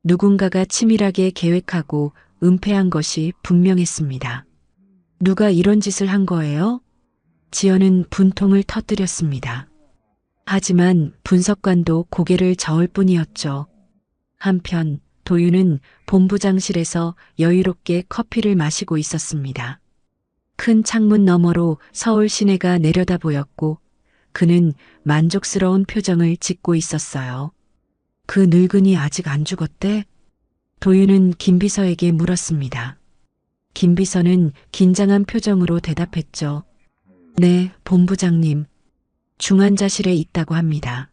누군가가 치밀하게 계획하고 은폐한 것이 분명했습니다. 누가 이런 짓을 한 거예요? 지연은 분통을 터뜨렸습니다. 하지만 분석관도 고개를 저을 뿐이었죠. 한편 도윤은 본부장실에서 여유롭게 커피를 마시고 있었습니다. 큰 창문 너머로 서울 시내가 내려다 보였고 그는 만족스러운 표정을 짓고 있었어요. 그 늙은이 아직 안 죽었대? 도윤은 김비서에게 물었습니다. 김비서는 긴장한 표정으로 대답했죠. 네, 본부장님. 중환자실에 있다고 합니다.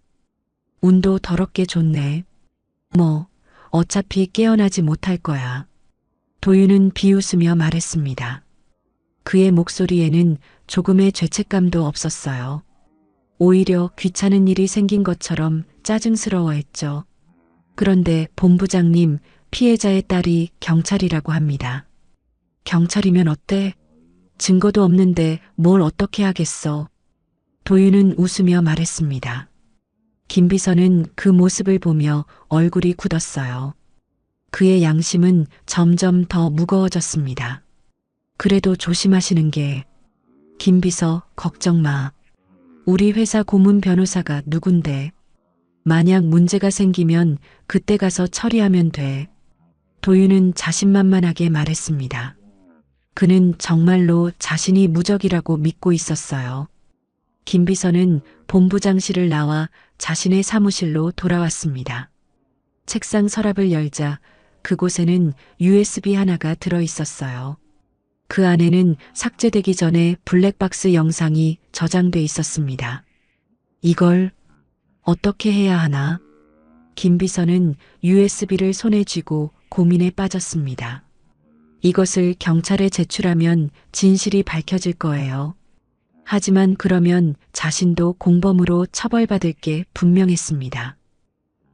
운도 더럽게 좋네. 뭐, 어차피 깨어나지 못할 거야. 도윤은 비웃으며 말했습니다. 그의 목소리에는 조금의 죄책감도 없었어요. 오히려 귀찮은 일이 생긴 것처럼 짜증스러워했죠. 그런데 본부장님, 피해자의 딸이 경찰이라고 합니다. 경찰이면 어때? 증거도 없는데 뭘 어떻게 하겠어? 도윤은 웃으며 말했습니다. 김비서는 그 모습을 보며 얼굴이 굳었어요. 그의 양심은 점점 더 무거워졌습니다. 그래도 조심하시는 게. 김비서, 걱정 마. 우리 회사 고문 변호사가 누군데. 만약 문제가 생기면 그때 가서 처리하면 돼. 도윤은 자신만만하게 말했습니다. 그는 정말로 자신이 무적이라고 믿고 있었어요. 김비서는 본부장실을 나와 자신의 사무실로 돌아왔습니다. 책상 서랍을 열자 그곳에는 USB 하나가 들어 있었어요. 그 안에는 삭제되기 전에 블랙박스 영상이 저장돼 있었습니다. 이걸 어떻게 해야 하나? 김비서는 USB를 손에 쥐고 고민에 빠졌습니다. 이것을 경찰에 제출하면 진실이 밝혀질 거예요. 하지만 그러면 자신도 공범으로 처벌받을 게 분명했습니다.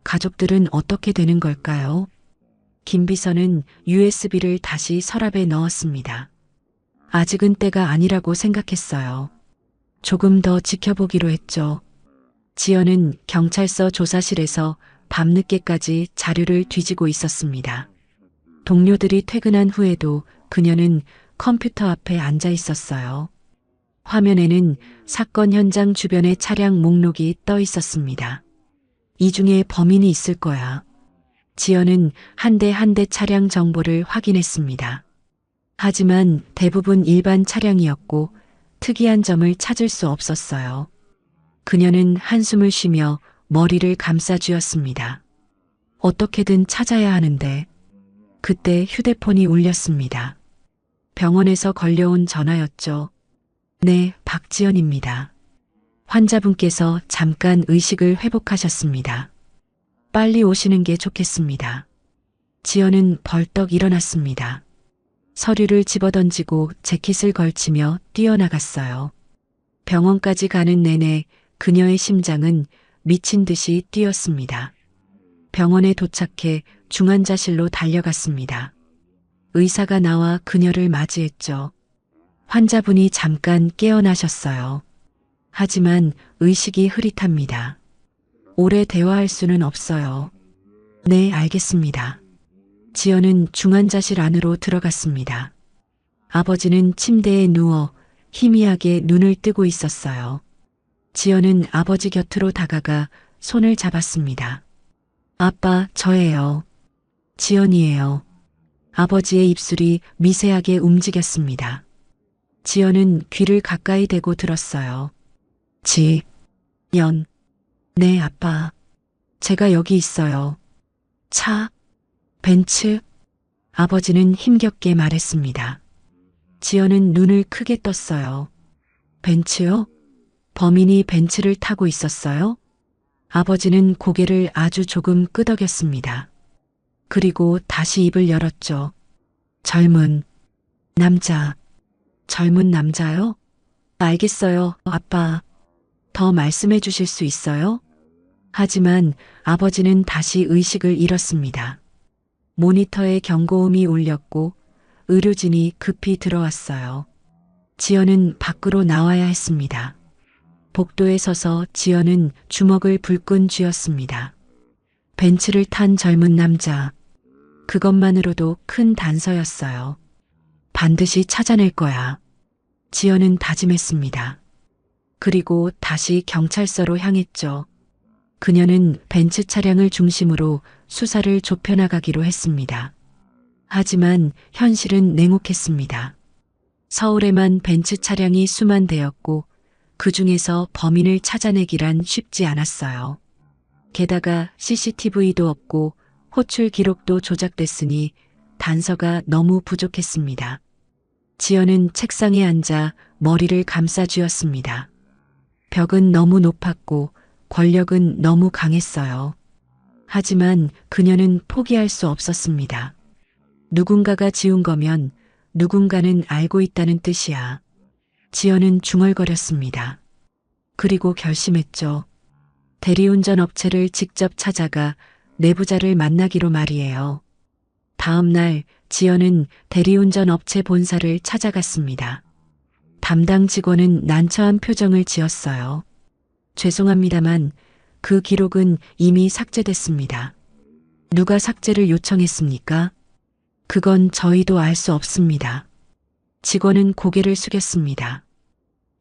가족들은 어떻게 되는 걸까요? 김비서는 USB를 다시 서랍에 넣었습니다. 아직은 때가 아니라고 생각했어요. 조금 더 지켜보기로 했죠. 지연은 경찰서 조사실에서 밤늦게까지 자료를 뒤지고 있었습니다. 동료들이 퇴근한 후에도 그녀는 컴퓨터 앞에 앉아 있었어요. 화면에는 사건 현장 주변의 차량 목록이 떠 있었습니다. 이 중에 범인이 있을 거야. 지연은 한 대 한 대 차량 정보를 확인했습니다. 하지만 대부분 일반 차량이었고 특이한 점을 찾을 수 없었어요. 그녀는 한숨을 쉬며 머리를 감싸쥐었습니다. 어떻게든 찾아야 하는데 그때 휴대폰이 울렸습니다. 병원에서 걸려온 전화였죠. 네, 박지연입니다. 환자분께서 잠깐 의식을 회복하셨습니다. 빨리 오시는 게 좋겠습니다. 지연은 벌떡 일어났습니다. 서류를 집어던지고 재킷을 걸치며 뛰어나갔어요. 병원까지 가는 내내 그녀의 심장은 미친 듯이 뛰었습니다. 병원에 도착해 중환자실로 달려갔습니다. 의사가 나와 그녀를 맞이했죠. 환자분이 잠깐 깨어나셨어요. 하지만 의식이 흐릿합니다. 오래 대화할 수는 없어요. 네, 알겠습니다. 지연은 중환자실 안으로 들어갔습니다. 아버지는 침대에 누워 희미하게 눈을 뜨고 있었어요. 지연은 아버지 곁으로 다가가 손을 잡았습니다. 아빠, 저예요. 지연이에요. 아버지의 입술이 미세하게 움직였습니다. 지연은 귀를 가까이 대고 들었어요. 연. 네, 아빠. 제가 여기 있어요. 차, 벤츠. 아버지는 힘겹게 말했습니다. 지연은 눈을 크게 떴어요. 벤츠요? 범인이 벤츠를 타고 있었어요? 아버지는 고개를 아주 조금 끄덕였습니다. 그리고 다시 입을 열었죠. 젊은 남자. 젊은 남자요? 알겠어요, 아빠. 더 말씀해 주실 수 있어요? 하지만 아버지는 다시 의식을 잃었습니다. 모니터에 경고음이 울렸고 의료진이 급히 들어왔어요. 지연은 밖으로 나와야 했습니다. 복도에 서서 지연은 주먹을 불끈 쥐었습니다. 벤츠를 탄 젊은 남자. 그것만으로도 큰 단서였어요. 반드시 찾아낼 거야. 지연은 다짐했습니다. 그리고 다시 경찰서로 향했죠. 그녀는 벤츠 차량을 중심으로 수사를 좁혀나가기로 했습니다. 하지만 현실은 냉혹했습니다. 서울에만 벤츠 차량이 수만 대였고 그 중에서 범인을 찾아내기란 쉽지 않았어요. 게다가 CCTV도 없고 호출 기록도 조작됐으니 단서가 너무 부족했습니다. 지연은 책상에 앉아 머리를 감싸쥐었습니다. 벽은 너무 높았고 권력은 너무 강했어요. 하지만 그녀는 포기할 수 없었습니다. 누군가가 지운 거면 누군가는 알고 있다는 뜻이야. 지연은 중얼거렸습니다. 그리고 결심했죠. 대리운전 업체를 직접 찾아가 내부자를 만나기로 말이에요. 다음 날 지연은 대리운전 업체 본사를 찾아갔습니다. 담당 직원은 난처한 표정을 지었어요. 죄송합니다만 그 기록은 이미 삭제됐습니다. 누가 삭제를 요청했습니까? 그건 저희도 알 수 없습니다. 직원은 고개를 숙였습니다.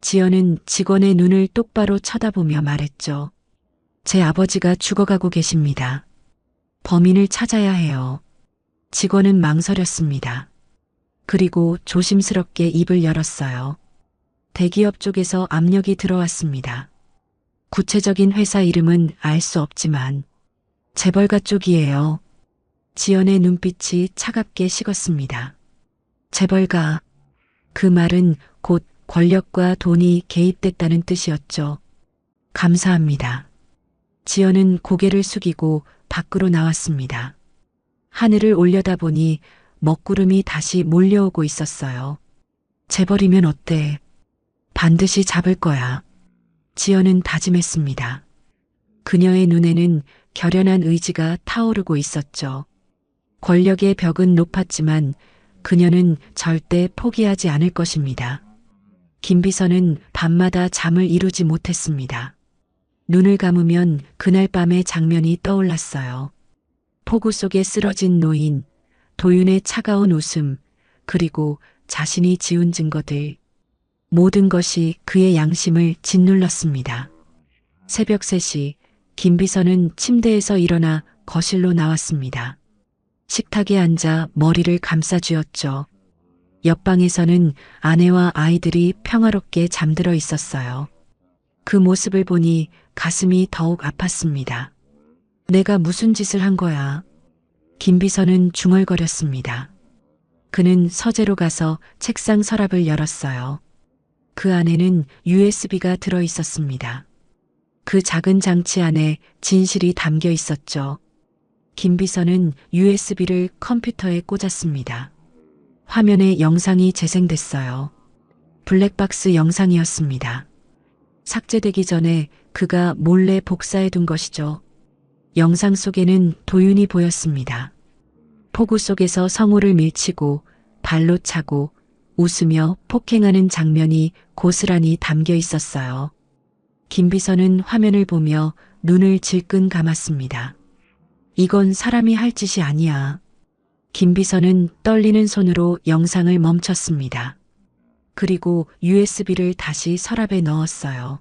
지연은 직원의 눈을 똑바로 쳐다보며 말했죠. 제 아버지가 죽어가고 계십니다. 범인을 찾아야 해요. 직원은 망설였습니다. 그리고 조심스럽게 입을 열었어요. 대기업 쪽에서 압력이 들어왔습니다. 구체적인 회사 이름은 알 수 없지만 재벌가 쪽이에요. 지연의 눈빛이 차갑게 식었습니다. 재벌가. 그 말은 곧 권력과 돈이 개입됐다는 뜻이었죠. 감사합니다. 지연은 고개를 숙이고 밖으로 나왔습니다. 하늘을 올려다보니 먹구름이 다시 몰려오고 있었어요. 재벌이면 어때? 반드시 잡을 거야. 지연은 다짐했습니다. 그녀의 눈에는 결연한 의지가 타오르고 있었죠. 권력의 벽은 높았지만 그녀는 절대 포기하지 않을 것입니다. 김비서는 밤마다 잠을 이루지 못했습니다. 눈을 감으면 그날 밤의 장면이 떠올랐어요. 폭우 속에 쓰러진 노인, 도윤의 차가운 웃음, 그리고 자신이 지운 증거들. 모든 것이 그의 양심을 짓눌렀습니다. 새벽 3시 김비서는 침대에서 일어나 거실로 나왔습니다. 식탁에 앉아 머리를 감싸쥐었죠. 옆방에서는 아내와 아이들이 평화롭게 잠들어 있었어요. 그 모습을 보니 가슴이 더욱 아팠습니다. 내가 무슨 짓을 한 거야? 김비서는 중얼거렸습니다. 그는 서재로 가서 책상 서랍을 열었어요. 그 안에는 USB가 들어 있었습니다. 그 작은 장치 안에 진실이 담겨 있었죠. 김비서는 USB를 컴퓨터에 꽂았습니다. 화면에 영상이 재생됐어요. 블랙박스 영상이었습니다. 삭제되기 전에 그가 몰래 복사해 둔 것이죠. 영상 속에는 도윤이 보였습니다. 폭우 속에서 성호를 밀치고 발로 차고 웃으며 폭행하는 장면이 고스란히 담겨 있었어요. 김비서는 화면을 보며 눈을 질끈 감았습니다. 이건 사람이 할 짓이 아니야. 김비서는 떨리는 손으로 영상을 멈췄습니다. 그리고 USB를 다시 서랍에 넣었어요.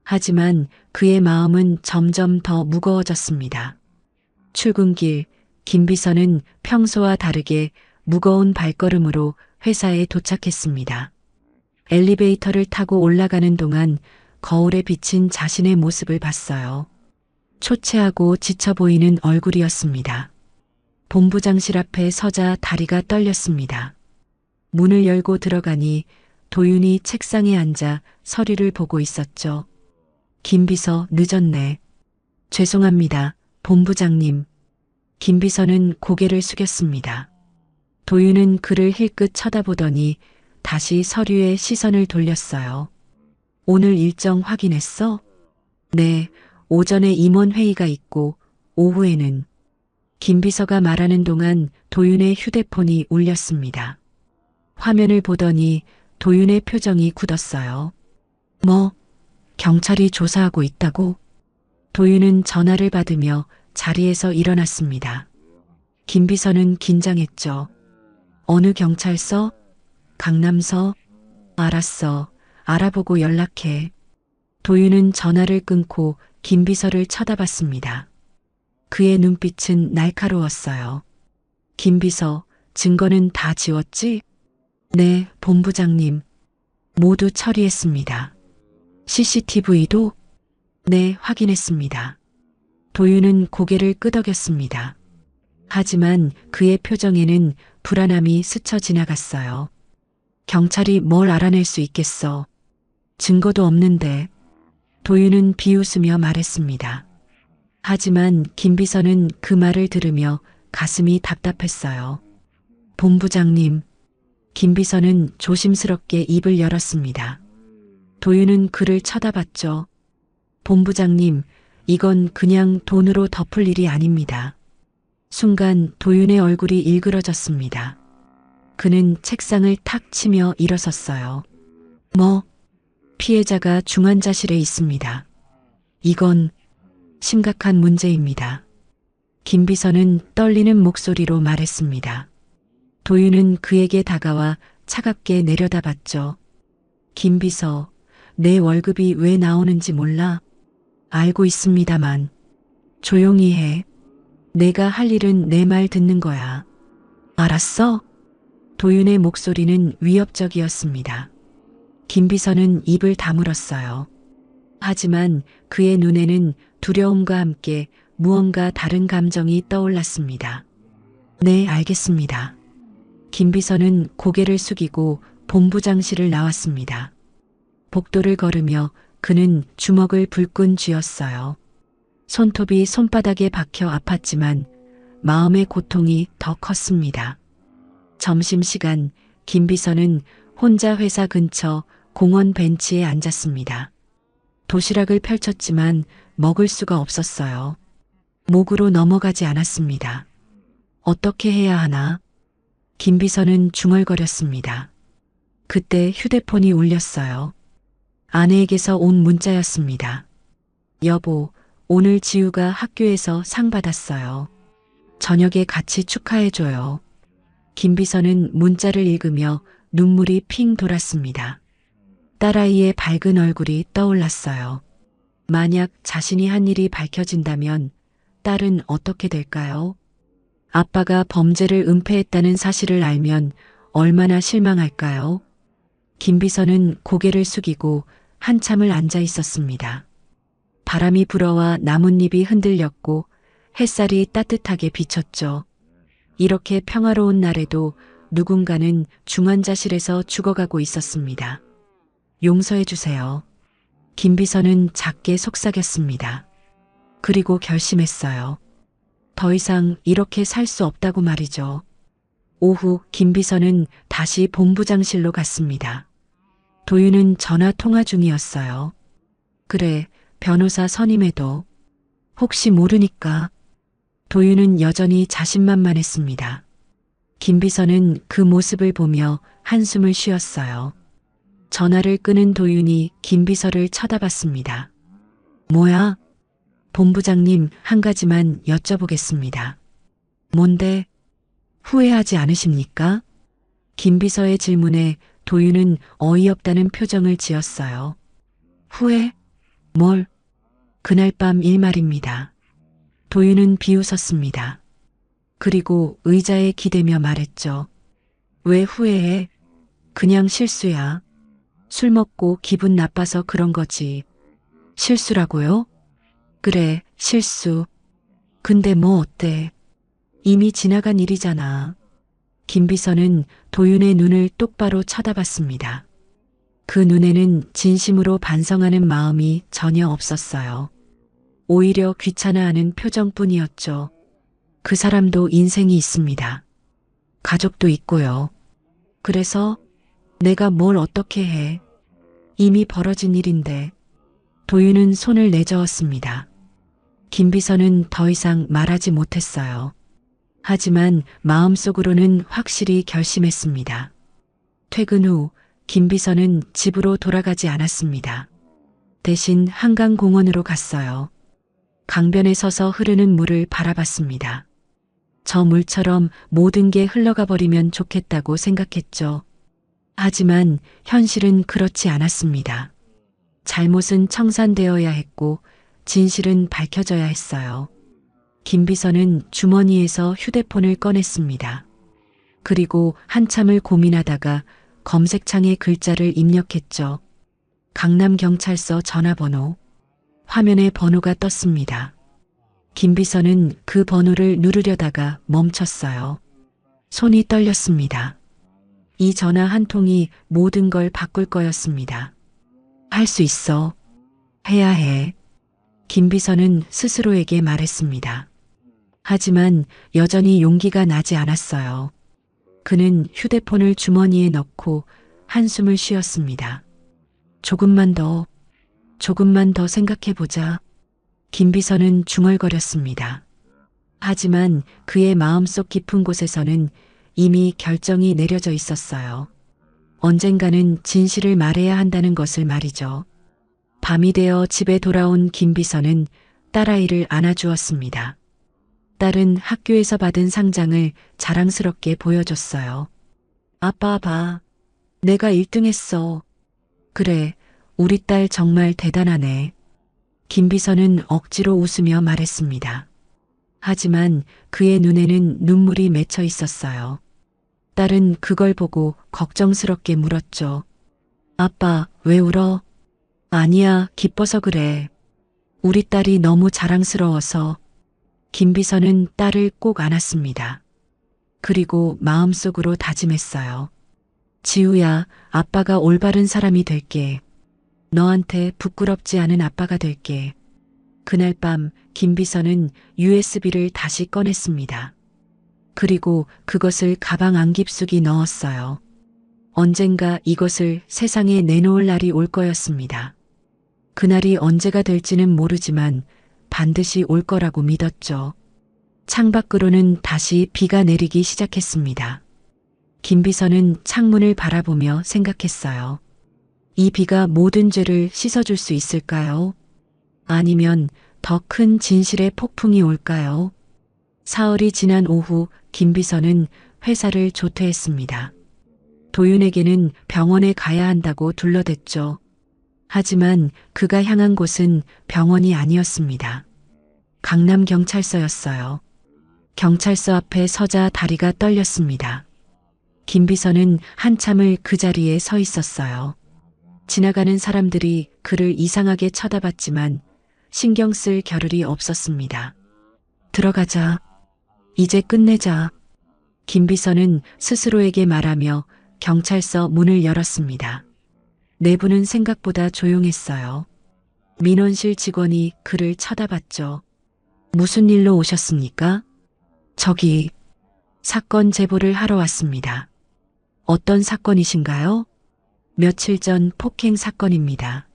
하지만 그의 마음은 점점 더 무거워졌습니다. 출근길, 김비서는 평소와 다르게 무거운 발걸음으로 회사에 도착했습니다. 엘리베이터를 타고 올라가는 동안 거울에 비친 자신의 모습을 봤어요. 초췌하고 지쳐 보이는 얼굴이었습니다. 본부장실 앞에 서자 다리가 떨렸습니다. 문을 열고 들어가니 도윤이 책상에 앉아 서류를 보고 있었죠. 김비서 늦었네. 죄송합니다, 본부장님. 김비서는 고개를 숙였습니다. 도윤은 그를 힐끗 쳐다보더니 다시 서류에 시선을 돌렸어요. 오늘 일정 확인했어? 네, 오전에 임원회의가 있고 오후에는. 김비서가 말하는 동안 도윤의 휴대폰이 울렸습니다. 화면을 보더니 도윤의 표정이 굳었어요. 뭐, 경찰이 조사하고 있다고? 도윤은 전화를 받으며 자리에서 일어났습니다. 김비서는 긴장했죠. 어느 경찰서? 강남서? 알았어. 알아보고 연락해. 도윤은 전화를 끊고 김비서를 쳐다봤습니다. 그의 눈빛은 날카로웠어요. 김비서, 증거는 다 지웠지? 네, 본부장님. 모두 처리했습니다. CCTV도? 네, 확인했습니다. 도윤은 고개를 끄덕였습니다. 하지만 그의 표정에는 불안함이 스쳐 지나갔어요. 경찰이 뭘 알아낼 수 있겠어. 증거도 없는데. 도윤은 비웃으며 말했습니다. 하지만 김비서는 그 말을 들으며 가슴이 답답했어요. 본부장님. 김비서는 조심스럽게 입을 열었습니다. 도윤은 그를 쳐다봤죠. 본부장님, 이건 그냥 돈으로 덮을 일이 아닙니다. 순간 도윤의 얼굴이 일그러졌습니다. 그는 책상을 탁 치며 일어섰어요. 뭐? 피해자가 중환자실에 있습니다. 이건 심각한 문제입니다. 김비서는 떨리는 목소리로 말했습니다. 도윤은 그에게 다가와 차갑게 내려다봤죠. 김비서, 내 월급이 왜 나오는지 몰라? 알고 있습니다만. 조용히 해. 내가 할 일은 내 말 듣는 거야. 알았어? 도윤의 목소리는 위협적이었습니다. 김비서는 입을 다물었어요. 하지만 그의 눈에는 두려움과 함께 무언가 다른 감정이 떠올랐습니다. 네, 알겠습니다. 김비서는 고개를 숙이고 본부장실을 나왔습니다. 복도를 걸으며 그는 주먹을 불끈 쥐었어요. 손톱이 손바닥에 박혀 아팠지만 마음의 고통이 더 컸습니다. 점심시간 김비서는 혼자 회사 근처 공원 벤치에 앉았습니다. 도시락을 펼쳤지만 먹을 수가 없었어요. 목으로 넘어가지 않았습니다. 어떻게 해야 하나? 김비서는 중얼거렸습니다. 그때 휴대폰이 울렸어요. 아내에게서 온 문자였습니다. 여보, 오늘 지우가 학교에서 상 받았어요. 저녁에 같이 축하해줘요. 김비서는 문자를 읽으며 눈물이 핑 돌았습니다. 딸아이의 밝은 얼굴이 떠올랐어요. 만약 자신이 한 일이 밝혀진다면 딸은 어떻게 될까요? 아빠가 범죄를 은폐했다는 사실을 알면 얼마나 실망할까요? 김비서는 고개를 숙이고 한참을 앉아 있었습니다. 바람이 불어와 나뭇잎이 흔들렸고 햇살이 따뜻하게 비쳤죠. 이렇게 평화로운 날에도 누군가는 중환자실에서 죽어가고 있었습니다. 용서해 주세요. 김비서는 작게 속삭였습니다. 그리고 결심했어요. 더 이상 이렇게 살 수 없다고 말이죠. 오후 김비서는 다시 본부장실로 갔습니다. 도윤은 전화 통화 중이었어요. 그래, 변호사 선임해도. 혹시 모르니까. 도윤은 여전히 자신만만했습니다. 김비서는 그 모습을 보며 한숨을 쉬었어요. 전화를 끊은 도윤이 김비서를 쳐다봤습니다. 뭐야? 본부장님, 한 가지만 여쭤보겠습니다. 뭔데? 후회하지 않으십니까? 김비서의 질문에 도윤은 어이없다는 표정을 지었어요. 후회? 뭘? 그날 밤 일 말입니다. 도윤은 비웃었습니다. 그리고 의자에 기대며 말했죠. 왜 후회해? 그냥 실수야. 술 먹고 기분 나빠서 그런 거지. 실수라고요? 그래, 실수. 근데 뭐 어때? 이미 지나간 일이잖아. 김비서는 도윤의 눈을 똑바로 쳐다봤습니다. 그 눈에는 진심으로 반성하는 마음이 전혀 없었어요. 오히려 귀찮아하는 표정뿐이었죠. 그 사람도 인생이 있습니다. 가족도 있고요. 그래서 내가 뭘 어떻게 해. 이미 벌어진 일인데. 도윤은 손을 내저었습니다. 김비서는 더 이상 말하지 못했어요. 하지만 마음속으로는 확실히 결심했습니다. 퇴근 후 김비서는 집으로 돌아가지 않았습니다. 대신 한강공원으로 갔어요. 강변에 서서 흐르는 물을 바라봤습니다. 저 물처럼 모든 게 흘러가 버리면 좋겠다고 생각했죠. 하지만 현실은 그렇지 않았습니다. 잘못은 청산되어야 했고 진실은 밝혀져야 했어요. 김비서는 주머니에서 휴대폰을 꺼냈습니다. 그리고 한참을 고민하다가 검색창에 글자를 입력했죠. 강남경찰서 전화번호. 화면에 번호가 떴습니다. 김비서는 그 번호를 누르려다가 멈췄어요. 손이 떨렸습니다. 이 전화 한 통이 모든 걸 바꿀 거였습니다. 할 수 있어. 해야 해. 김비서는 스스로에게 말했습니다. 하지만 여전히 용기가 나지 않았어요. 그는 휴대폰을 주머니에 넣고 한숨을 쉬었습니다. 조금만 더 생각해보자. 김비서는 중얼거렸습니다. 하지만 그의 마음속 깊은 곳에서는 이미 결정이 내려져 있었어요. 언젠가는 진실을 말해야 한다는 것을 말이죠. 밤이 되어 집에 돌아온 김비서는 딸아이를 안아주었습니다. 딸은 학교에서 받은 상장을 자랑스럽게 보여줬어요. 아빠 봐. 내가 1등 했어. 그래, 우리 딸 정말 대단하네. 김비서는 억지로 웃으며 말했습니다. 하지만 그의 눈에는 눈물이 맺혀 있었어요. 딸은 그걸 보고 걱정스럽게 물었죠. 아빠, 왜 울어? 아니야, 기뻐서 그래. 우리 딸이 너무 자랑스러워서. 김비서는 딸을 꼭 안았습니다. 그리고 마음속으로 다짐했어요. 지우야, 아빠가 올바른 사람이 될게. 너한테 부끄럽지 않은 아빠가 될게. 그날 밤 김비서는 USB를 다시 꺼냈습니다. 그리고 그것을 가방 안 깊숙이 넣었어요. 언젠가 이것을 세상에 내놓을 날이 올 거였습니다. 그날이 언제가 될지는 모르지만 반드시 올 거라고 믿었죠. 창밖으로는 다시 비가 내리기 시작했습니다. 김비서는 창문을 바라보며 생각했어요. 이 비가 모든 죄를 씻어줄 수 있을까요? 아니면 더 큰 진실의 폭풍이 올까요? 사흘이 지난 오후 김비서는 회사를 조퇴했습니다. 도윤에게는 병원에 가야 한다고 둘러댔죠. 하지만 그가 향한 곳은 병원이 아니었습니다. 강남경찰서였어요. 경찰서 앞에 서자 다리가 떨렸습니다. 김비서는 한참을 그 자리에 서 있었어요. 지나가는 사람들이 그를 이상하게 쳐다봤지만 신경 쓸 겨를이 없었습니다. 들어가자. 이제 끝내자. 김비서는 스스로에게 말하며 경찰서 문을 열었습니다. 내부는 생각보다 조용했어요. 민원실 직원이 그를 쳐다봤죠. 무슨 일로 오셨습니까? 저기, 사건 제보를 하러 왔습니다. 어떤 사건이신가요? 며칠 전 폭행 사건입니다.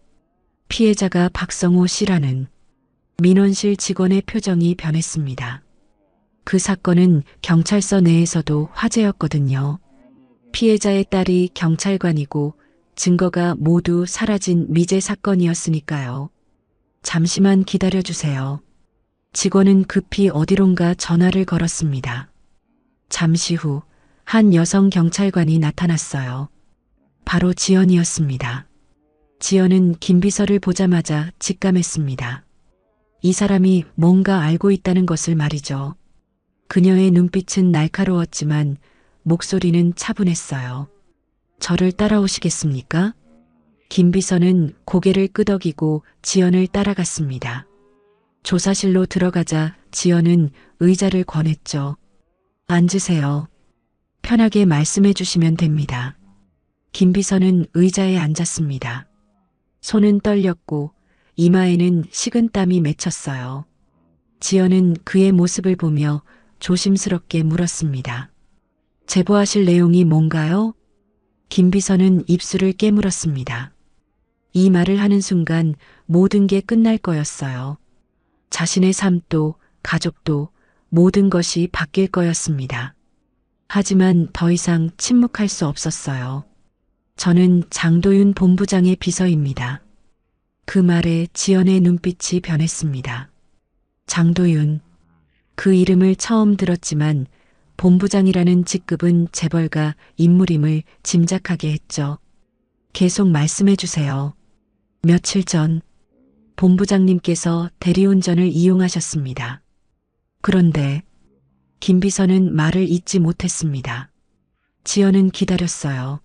피해자가 박성호 씨라는. 민원실 직원의 표정이 변했습니다. 그 사건은 경찰서 내에서도 화제였거든요. 피해자의 딸이 경찰관이고 증거가 모두 사라진 미제 사건이었으니까요. 잠시만 기다려주세요. 직원은 급히 어디론가 전화를 걸었습니다. 잠시 후 한 여성 경찰관이 나타났어요. 바로 지연이었습니다. 지연은 김비서를 보자마자 직감했습니다. 이 사람이 뭔가 알고 있다는 것을 말이죠. 그녀의 눈빛은 날카로웠지만 목소리는 차분했어요. 저를 따라오시겠습니까? 김비서는 고개를 끄덕이고 지연을 따라갔습니다. 조사실로 들어가자 지연은 의자를 권했죠. 앉으세요. 편하게 말씀해 주시면 됩니다. 김비서는 의자에 앉았습니다. 손은 떨렸고 이마에는 식은땀이 맺혔어요. 지연은 그의 모습을 보며 조심스럽게 물었습니다. 제보하실 내용이 뭔가요? 김비서는 입술을 깨물었습니다. 이 말을 하는 순간 모든 게 끝날 거였어요. 자신의 삶도 가족도 모든 것이 바뀔 거였습니다. 하지만 더 이상 침묵할 수 없었어요. 저는 장도윤 본부장의 비서입니다. 그 말에 지연의 눈빛이 변했습니다. 장도윤. 그 이름을 처음 들었지만 본부장이라는 직급은 재벌가 인물임을 짐작하게 했죠. 계속 말씀해 주세요. 며칠 전 본부장님께서 대리운전을 이용하셨습니다. 그런데 김비서는 말을 잇지 못했습니다. 지연은 기다렸어요.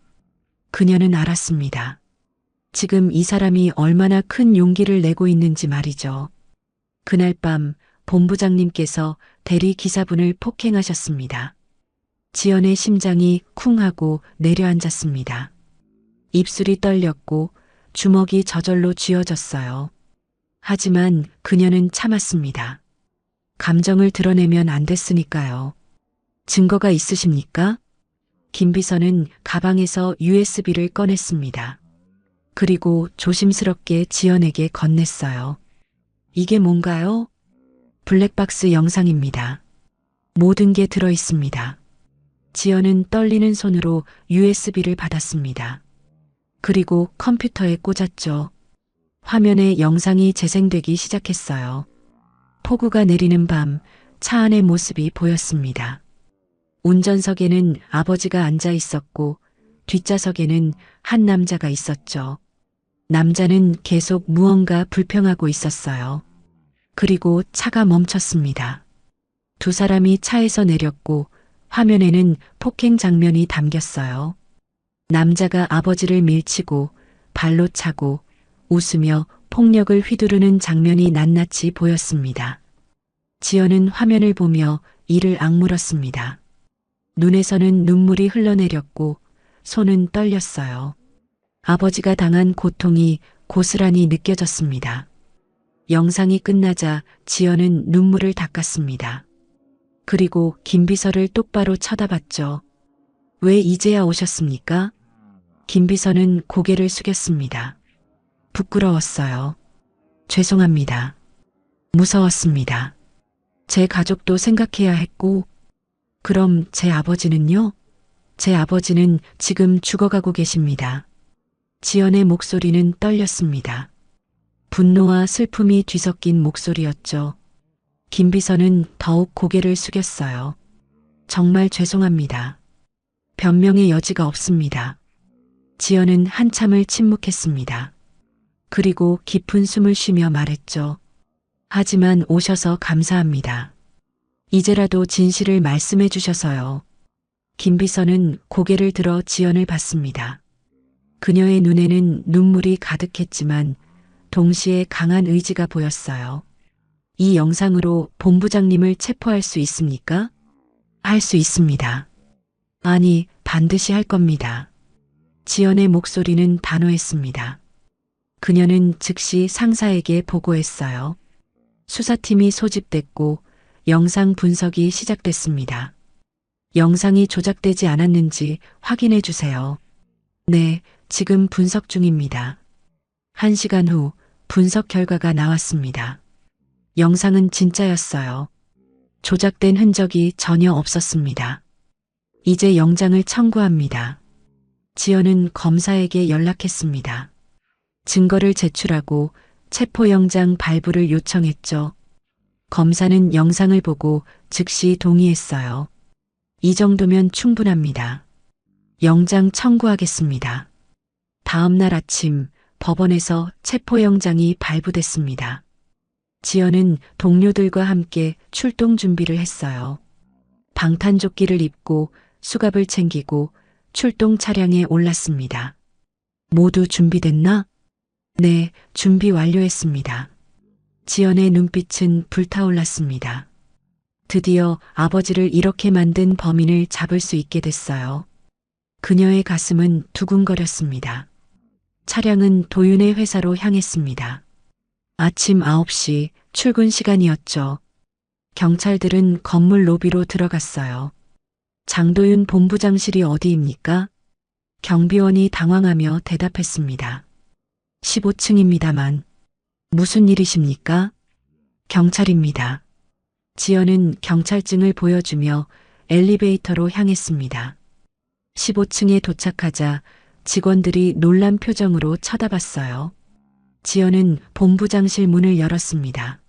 그녀는 알았습니다. 지금 이 사람이 얼마나 큰 용기를 내고 있는지 말이죠. 그날 밤 본부장님께서 대리 기사분을 폭행하셨습니다. 지연의 심장이 쿵 하고 내려앉았습니다. 입술이 떨렸고 주먹이 저절로 쥐어졌어요. 하지만 그녀는 참았습니다. 감정을 드러내면 안 됐으니까요. 증거가 있으십니까? 김비서는 가방에서 USB를 꺼냈습니다. 그리고 조심스럽게 지연에게 건넸어요. 이게 뭔가요? 블랙박스 영상입니다. 모든 게 들어 있습니다. 지연은 떨리는 손으로 USB를 받았습니다. 그리고 컴퓨터에 꽂았죠. 화면에 영상이 재생되기 시작했어요. 폭우가 내리는 밤 차 안의 모습이 보였습니다. 운전석에는 아버지가 앉아 있었고 뒷좌석에는 한 남자가 있었죠. 남자는 계속 무언가 불평하고 있었어요. 그리고 차가 멈췄습니다. 두 사람이 차에서 내렸고 화면에는 폭행 장면이 담겼어요. 남자가 아버지를 밀치고 발로 차고 웃으며 폭력을 휘두르는 장면이 낱낱이 보였습니다. 지연은 화면을 보며 이를 악물었습니다. 눈에서는 눈물이 흘러내렸고 손은 떨렸어요. 아버지가 당한 고통이 고스란히 느껴졌습니다. 영상이 끝나자 지연은 눈물을 닦았습니다. 그리고 김비서를 똑바로 쳐다봤죠. 왜 이제야 오셨습니까? 김비서는 고개를 숙였습니다. 부끄러웠어요. 죄송합니다. 무서웠습니다. 제 가족도 생각해야 했고, 그럼 제 아버지는요? 제 아버지는 지금 죽어가고 계십니다. 지연의 목소리는 떨렸습니다. 분노와 슬픔이 뒤섞인 목소리였죠. 김비서는 더욱 고개를 숙였어요. 정말 죄송합니다. 변명의 여지가 없습니다. 지연은 한참을 침묵했습니다. 그리고 깊은 숨을 쉬며 말했죠. 하지만 오셔서 감사합니다. 이제라도 진실을 말씀해 주셔서요. 김비서는 고개를 들어 지연을 봤습니다. 그녀의 눈에는 눈물이 가득했지만 동시에 강한 의지가 보였어요. 이 영상으로 본부장님을 체포할 수 있습니까? 할 수 있습니다. 아니, 반드시 할 겁니다. 지연의 목소리는 단호했습니다. 그녀는 즉시 상사에게 보고했어요. 수사팀이 소집됐고 영상 분석이 시작됐습니다. 영상이 조작되지 않았는지 확인해 주세요. 네, 지금 분석 중입니다. 1시간 후 분석 결과가 나왔습니다. 영상은 진짜였어요. 조작된 흔적이 전혀 없었습니다. 이제 영장을 청구합니다. 지연은 검사에게 연락했습니다. 증거를 제출하고 체포영장 발부를 요청했죠. 검사는 영상을 보고 즉시 동의했어요. 이 정도면 충분합니다. 영장 청구하겠습니다. 다음 날 아침 법원에서 체포영장이 발부됐습니다. 지연은 동료들과 함께 출동 준비를 했어요. 방탄조끼를 입고 수갑을 챙기고 출동 차량에 올랐습니다. 모두 준비됐나? 네, 준비 완료했습니다. 지연의 눈빛은 불타올랐습니다. 드디어 아버지를 이렇게 만든 범인을 잡을 수 있게 됐어요. 그녀의 가슴은 두근거렸습니다. 차량은 도윤의 회사로 향했습니다. 아침 9시 출근 시간이었죠. 경찰들은 건물 로비로 들어갔어요. 장도윤 본부장실이 어디입니까? 경비원이 당황하며 대답했습니다. 15층입니다만. 무슨 일이십니까? 경찰입니다. 지연은 경찰증을 보여주며 엘리베이터로 향했습니다. 15층에 도착하자 직원들이 놀란 표정으로 쳐다봤어요. 지연은 본부장실 문을 열었습니다.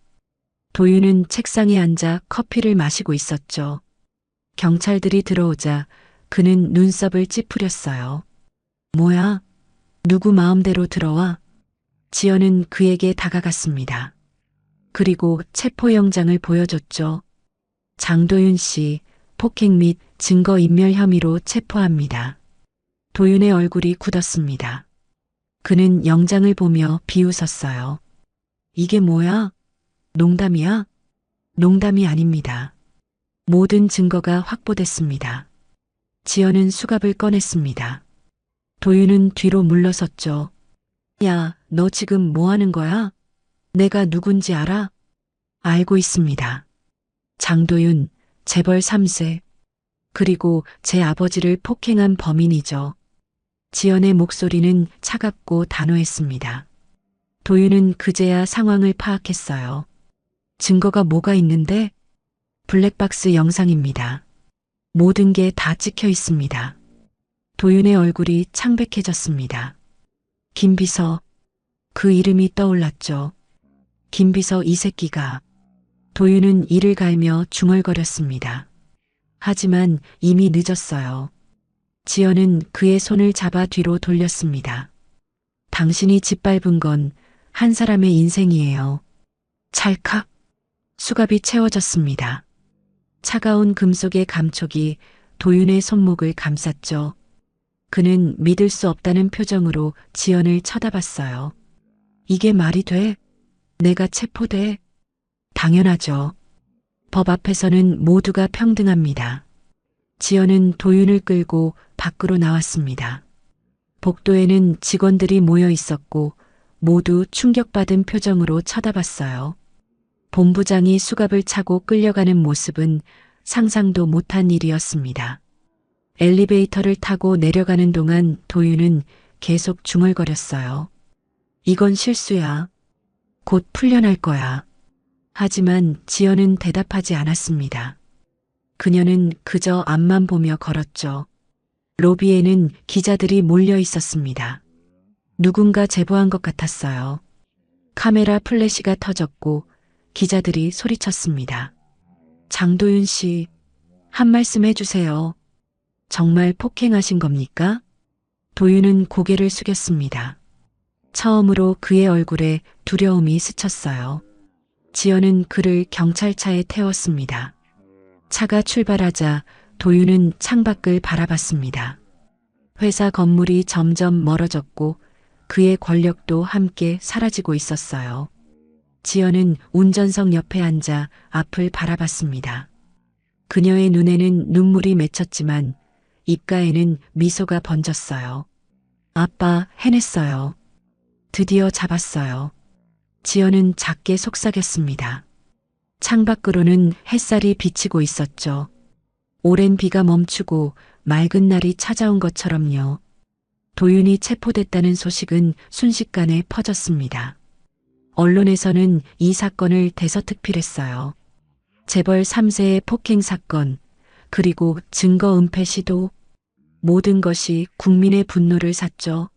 도윤은 책상에 앉아 커피를 마시고 있었죠. 경찰들이 들어오자 그는 눈썹을 찌푸렸어요. 뭐야? 누구 마음대로 들어와? 지연은 그에게 다가갔습니다. 그리고 체포영장을 보여줬죠. 장도윤 씨, 폭행 및 증거인멸 혐의로 체포합니다. 도윤의 얼굴이 굳었습니다. 그는 영장을 보며 비웃었어요. 이게 뭐야? 농담이야? 농담이 아닙니다. 모든 증거가 확보됐습니다. 지연은 수갑을 꺼냈습니다. 도윤은 뒤로 물러섰죠. 야, 너 지금 뭐 하는 거야? 내가 누군지 알아? 알고 있습니다. 장도윤, 재벌 3세. 그리고 제 아버지를 폭행한 범인이죠. 지연의 목소리는 차갑고 단호했습니다. 도윤은 그제야 상황을 파악했어요. 증거가 뭐가 있는데? 블랙박스 영상입니다. 모든 게 다 찍혀 있습니다. 도윤의 얼굴이 창백해졌습니다. 김비서, 그 이름이 떠올랐죠. 김비서 이 새끼가. 도윤은 이를 갈며 중얼거렸습니다. 하지만 이미 늦었어요. 지연은 그의 손을 잡아 뒤로 돌렸습니다. 당신이 짓밟은 건 한 사람의 인생이에요. 찰칵. 수갑이 채워졌습니다. 차가운 금속의 감촉이 도윤의 손목을 감쌌죠. 그는 믿을 수 없다는 표정으로 지연을 쳐다봤어요. 이게 말이 돼? 내가 체포돼? 당연하죠. 법 앞에서는 모두가 평등합니다. 지연은 도윤을 끌고 밖으로 나왔습니다. 복도에는 직원들이 모여 있었고 모두 충격받은 표정으로 쳐다봤어요. 본부장이 수갑을 차고 끌려가는 모습은 상상도 못한 일이었습니다. 엘리베이터를 타고 내려가는 동안 도윤은 계속 중얼거렸어요. 이건 실수야. 곧 풀려날 거야. 하지만 지연은 대답하지 않았습니다. 그녀는 그저 앞만 보며 걸었죠. 로비에는 기자들이 몰려 있었습니다. 누군가 제보한 것 같았어요. 카메라 플래시가 터졌고 기자들이 소리쳤습니다. 장도윤 씨, 한 말씀 해주세요. 정말 폭행하신 겁니까? 도윤은 고개를 숙였습니다. 처음으로 그의 얼굴에 두려움이 스쳤어요. 지연은 그를 경찰차에 태웠습니다. 차가 출발하자 도윤은 창밖을 바라봤습니다. 회사 건물이 점점 멀어졌고 그의 권력도 함께 사라지고 있었어요. 지연은 운전석 옆에 앉아 앞을 바라봤습니다. 그녀의 눈에는 눈물이 맺혔지만 입가에는 미소가 번졌어요. 아빠, 해냈어요. 드디어 잡았어요. 지연은 작게 속삭였습니다. 창밖으로는 햇살이 비치고 있었죠. 오랜 비가 멈추고 맑은 날이 찾아온 것처럼요. 도윤이 체포됐다는 소식은 순식간에 퍼졌습니다. 언론에서는 이 사건을 대서특필했어요. 재벌 3세의 폭행 사건, 그리고 증거 은폐 시도, 모든 것이 국민의 분노를 샀죠.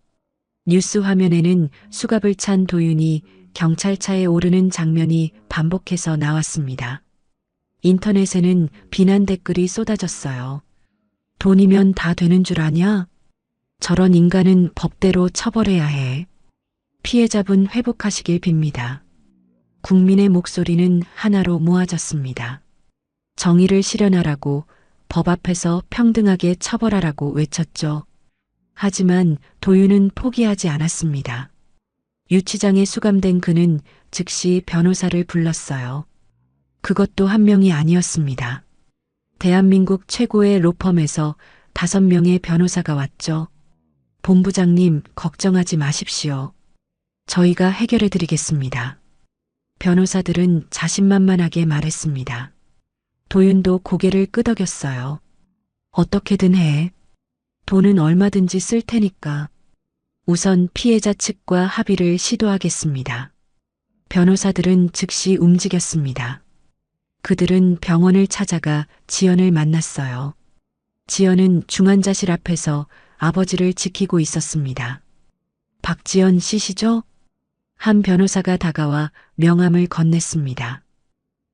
뉴스 화면에는 수갑을 찬 도윤이 경찰차에 오르는 장면이 반복해서 나왔습니다. 인터넷에는 비난 댓글이 쏟아졌어요. 돈이면 다 되는 줄 아냐? 저런 인간은 법대로 처벌해야 해. 피해자분 회복하시길 빕니다. 국민의 목소리는 하나로 모아졌습니다. 정의를 실현하라고, 법 앞에서 평등하게 처벌하라고 외쳤죠. 하지만 도윤은 포기하지 않았습니다. 유치장에 수감된 그는 즉시 변호사를 불렀어요. 그것도 한 명이 아니었습니다. 대한민국 최고의 로펌에서 5명의 변호사가 왔죠. 본부장님, 걱정하지 마십시오. 저희가 해결해 드리겠습니다. 변호사들은 자신만만하게 말했습니다. 도윤도 고개를 끄덕였어요. 어떻게든 해. 돈은 얼마든지 쓸 테니까. 우선 피해자 측과 합의를 시도하겠습니다. 변호사들은 즉시 움직였습니다. 그들은 병원을 찾아가 지연을 만났어요. 지연은 중환자실 앞에서 아버지를 지키고 있었습니다. 박지연 씨시죠? 한 변호사가 다가와 명함을 건넸습니다.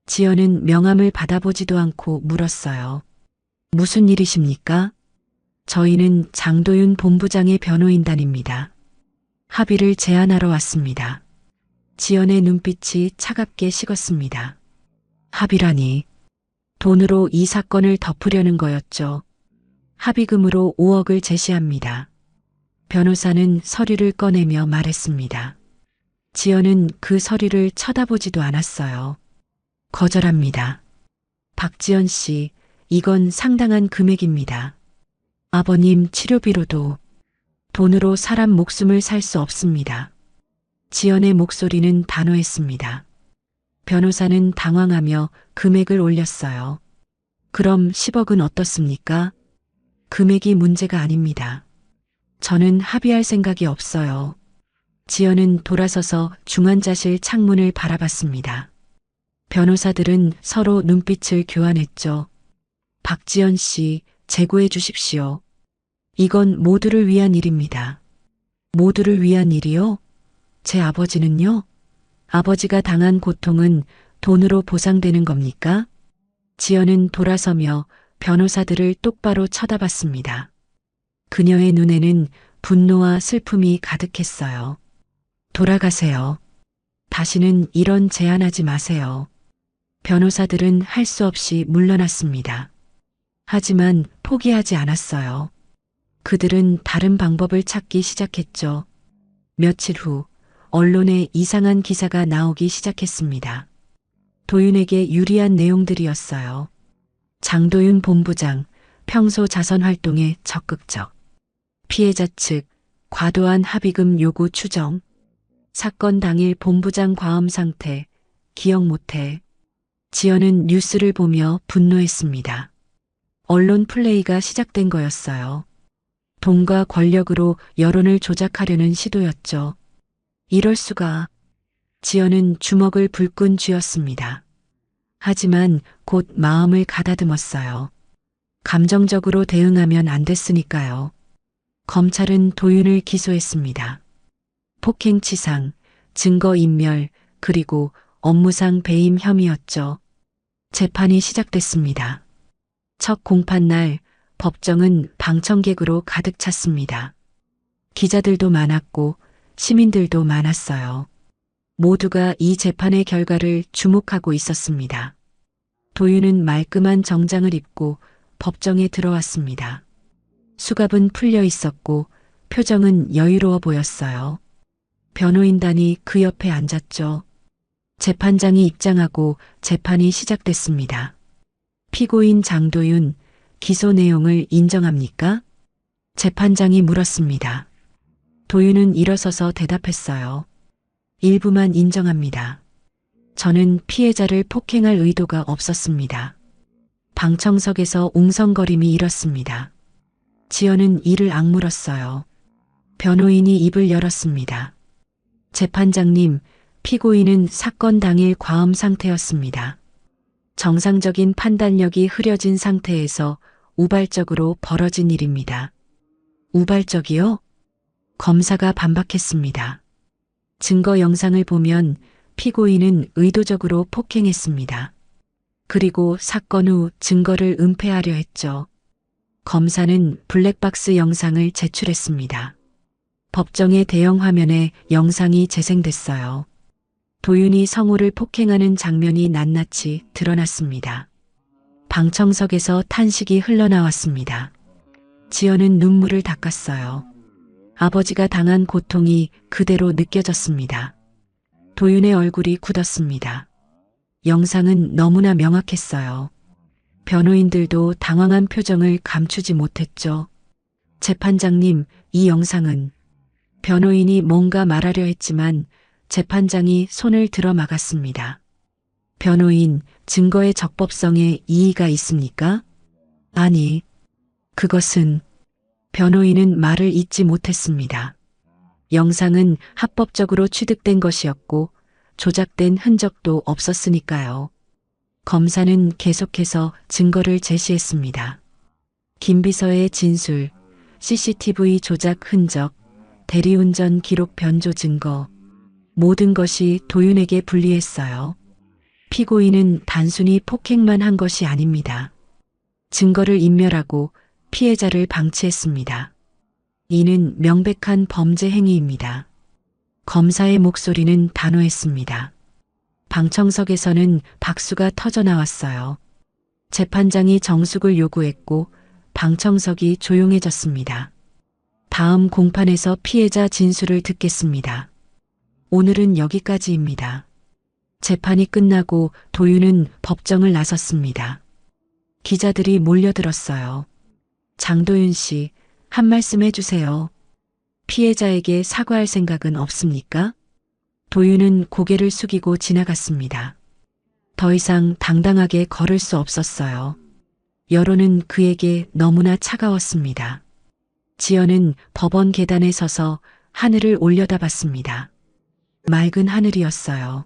지연은 명함을 받아보지도 않고 물었어요. 무슨 일이십니까? 저희는 장도윤 본부장의 변호인단입니다. 합의를 제안하러 왔습니다. 지연의 눈빛이 차갑게 식었습니다. 합의라니. 돈으로 이 사건을 덮으려는 거였죠. 합의금으로 5억을 제시합니다. 변호사는 서류를 꺼내며 말했습니다. 지연은 그 서류를 쳐다보지도 않았어요. 거절합니다. 박지연 씨, 이건 상당한 금액입니다. 아버님 치료비로도 돈으로 사람 목숨을 살 수 없습니다. 지연의 목소리는 단호했습니다. 변호사는 당황하며 금액을 올렸어요. 그럼 10억은 어떻습니까? 금액이 문제가 아닙니다. 저는 합의할 생각이 없어요. 지연은 돌아서서 중환자실 창문을 바라봤습니다. 변호사들은 서로 눈빛을 교환했죠. 박지연 씨, 재고해 주십시오. 이건 모두를 위한 일입니다. 모두를 위한 일이요? 제 아버지는요? 아버지가 당한 고통은 돈으로 보상되는 겁니까? 지연은 돌아서며 변호사들을 똑바로 쳐다봤습니다. 그녀의 눈에는 분노와 슬픔이 가득했어요. 돌아가세요. 다시는 이런 제안하지 마세요. 변호사들은 할 수 없이 물러났습니다. 하지만 포기하지 않았어요. 그들은 다른 방법을 찾기 시작했죠. 며칠 후 언론에 이상한 기사가 나오기 시작했습니다. 도윤에게 유리한 내용들이었어요. 장도윤 본부장, 평소 자선 활동에 적극적. 피해자 측, 과도한 합의금 요구 추정. 사건 당일 본부장 과음 상태, 기억 못해. 지연은 뉴스를 보며 분노했습니다. 언론 플레이가 시작된 거였어요. 돈과 권력으로 여론을 조작하려는 시도였죠. 이럴 수가. 지연은 주먹을 불끈 쥐었습니다. 하지만 곧 마음을 가다듬었어요. 감정적으로 대응하면 안 됐으니까요. 검찰은 도윤을 기소했습니다. 폭행치상, 증거인멸, 그리고 업무상 배임 혐의였죠. 재판이 시작됐습니다. 첫 공판날 법정은 방청객으로 가득 찼습니다. 기자들도 많았고 시민들도 많았어요. 모두가 이 재판의 결과를 주목하고 있었습니다. 도윤은 말끔한 정장을 입고 법정에 들어왔습니다. 수갑은 풀려 있었고 표정은 여유로워 보였어요. 변호인단이 그 옆에 앉았죠. 재판장이 입장하고 재판이 시작됐습니다. 피고인 장도윤, 기소 내용을 인정합니까? 재판장이 물었습니다. 도윤은 일어서서 대답했어요. 일부만 인정합니다. 저는 피해자를 폭행할 의도가 없었습니다. 방청석에서 웅성거림이 일었습니다. 지연은 이를 악물었어요. 변호인이 입을 열었습니다. 재판장님, 피고인은 사건 당일 과음 상태였습니다. 정상적인 판단력이 흐려진 상태에서 우발적으로 벌어진 일입니다. 우발적이요? 검사가 반박했습니다. 증거 영상을 보면 피고인은 의도적으로 폭행했습니다. 그리고 사건 후 증거를 은폐하려 했죠. 검사는 블랙박스 영상을 제출했습니다. 법정의 대형 화면에 영상이 재생됐어요. 도윤이 성우를 폭행하는 장면이 낱낱이 드러났습니다. 방청석에서 탄식이 흘러나왔습니다. 지연은 눈물을 닦았어요. 아버지가 당한 고통이 그대로 느껴졌습니다. 도윤의 얼굴이 굳었습니다. 영상은 너무나 명확했어요. 변호인들도 당황한 표정을 감추지 못했죠. 재판장님, 이 영상은... 변호인이 뭔가 말하려 했지만 재판장이 손을 들어 막았습니다. 변호인, 증거의 적법성에 이의가 있습니까? 아니, 그것은... 변호인은 말을 잇지 못했습니다. 영상은 합법적으로 취득된 것이었고 조작된 흔적도 없었으니까요. 검사는 계속해서 증거를 제시했습니다. 김비서의 진술, CCTV 조작 흔적, 대리운전 기록 변조 증거, 모든 것이 도윤에게 불리했어요. 피고인은 단순히 폭행만 한 것이 아닙니다. 증거를 인멸하고 피해자를 방치했습니다. 이는 명백한 범죄 행위입니다. 검사의 목소리는 단호했습니다. 방청석에서는 박수가 터져 나왔어요. 재판장이 정숙을 요구했고 방청석이 조용해졌습니다. 다음 공판에서 피해자 진술을 듣겠습니다. 오늘은 여기까지입니다. 재판이 끝나고 도윤은 법정을 나섰습니다. 기자들이 몰려들었어요. 장도윤 씨, 한 말씀 해주세요. 피해자에게 사과할 생각은 없습니까? 도윤은 고개를 숙이고 지나갔습니다. 더 이상 당당하게 걸을 수 없었어요. 여론은 그에게 너무나 차가웠습니다. 지연은 법원 계단에 서서 하늘을 올려다봤습니다. 맑은 하늘이었어요.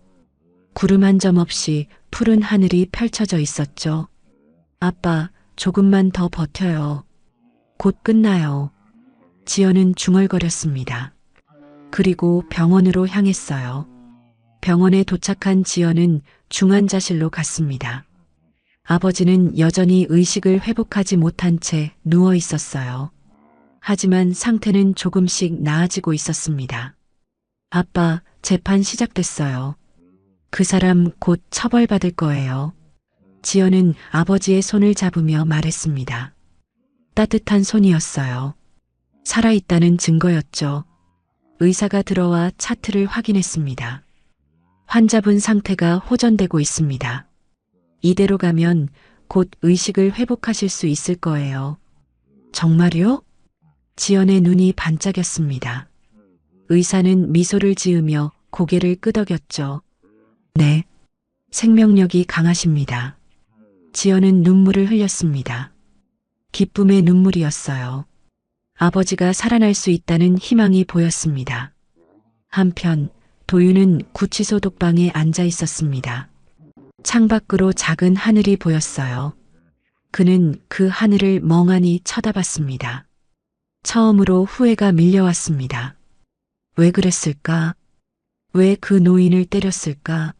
구름 한 점 없이 푸른 하늘이 펼쳐져 있었죠. 아빠, 조금만 더 버텨요. 곧 끝나요. 지연은 중얼거렸습니다. 그리고 병원으로 향했어요. 병원에 도착한 지연은 중환자실로 갔습니다. 아버지는 여전히 의식을 회복하지 못한 채 누워 있었어요. 하지만 상태는 조금씩 나아지고 있었습니다. 아빠, 재판 시작됐어요. 그 사람 곧 처벌받을 거예요. 지연은 아버지의 손을 잡으며 말했습니다. 따뜻한 손이었어요. 살아있다는 증거였죠. 의사가 들어와 차트를 확인했습니다. 환자분 상태가 호전되고 있습니다. 이대로 가면 곧 의식을 회복하실 수 있을 거예요. 정말요? 지연의 눈이 반짝였습니다. 의사는 미소를 지으며 고개를 끄덕였죠. 네, 생명력이 강하십니다. 지연은 눈물을 흘렸습니다. 기쁨의 눈물이었어요. 아버지가 살아날 수 있다는 희망이 보였습니다. 한편 도윤은 구치소 독방에 앉아 있었습니다. 창밖으로 작은 하늘이 보였어요. 그는 그 하늘을 멍하니 쳐다봤습니다. 처음으로 후회가 밀려왔습니다. 왜 그랬을까? 왜 그 노인을 때렸을까?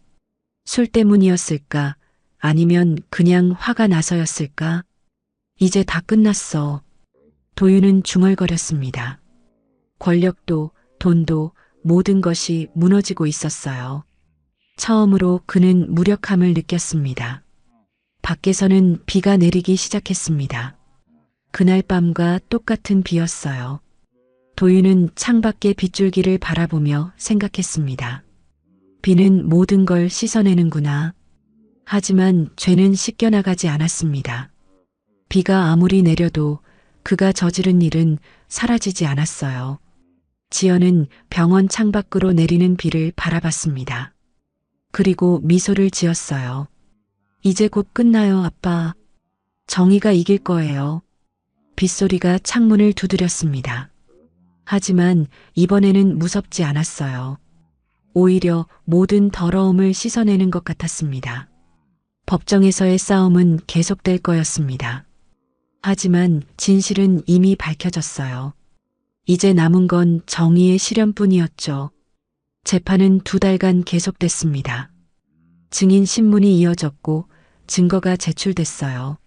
술 때문이었을까? 아니면 그냥 화가 나서였을까? 이제 다 끝났어. 도윤은 중얼거렸습니다. 권력도, 돈도, 모든 것이 무너지고 있었어요. 처음으로 그는 무력함을 느꼈습니다. 밖에서는 비가 내리기 시작했습니다. 그날 밤과 똑같은 비였어요. 도윤은 창밖의 빗줄기를 바라보며 생각했습니다. 비는 모든 걸 씻어내는구나. 하지만 죄는 씻겨나가지 않았습니다. 비가 아무리 내려도 그가 저지른 일은 사라지지 않았어요. 지연은 병원 창밖으로 내리는 비를 바라봤습니다. 그리고 미소를 지었어요. 이제 곧 끝나요, 아빠. 정의가 이길 거예요. 빗소리가 창문을 두드렸습니다. 하지만 이번에는 무섭지 않았어요. 오히려 모든 더러움을 씻어내는 것 같았습니다. 법정에서의 싸움은 계속될 거였습니다. 하지만 진실은 이미 밝혀졌어요. 이제 남은 건 정의의 실현뿐이었죠. 재판은 2달간 계속됐습니다. 증인 신문이 이어졌고 증거가 제출됐어요.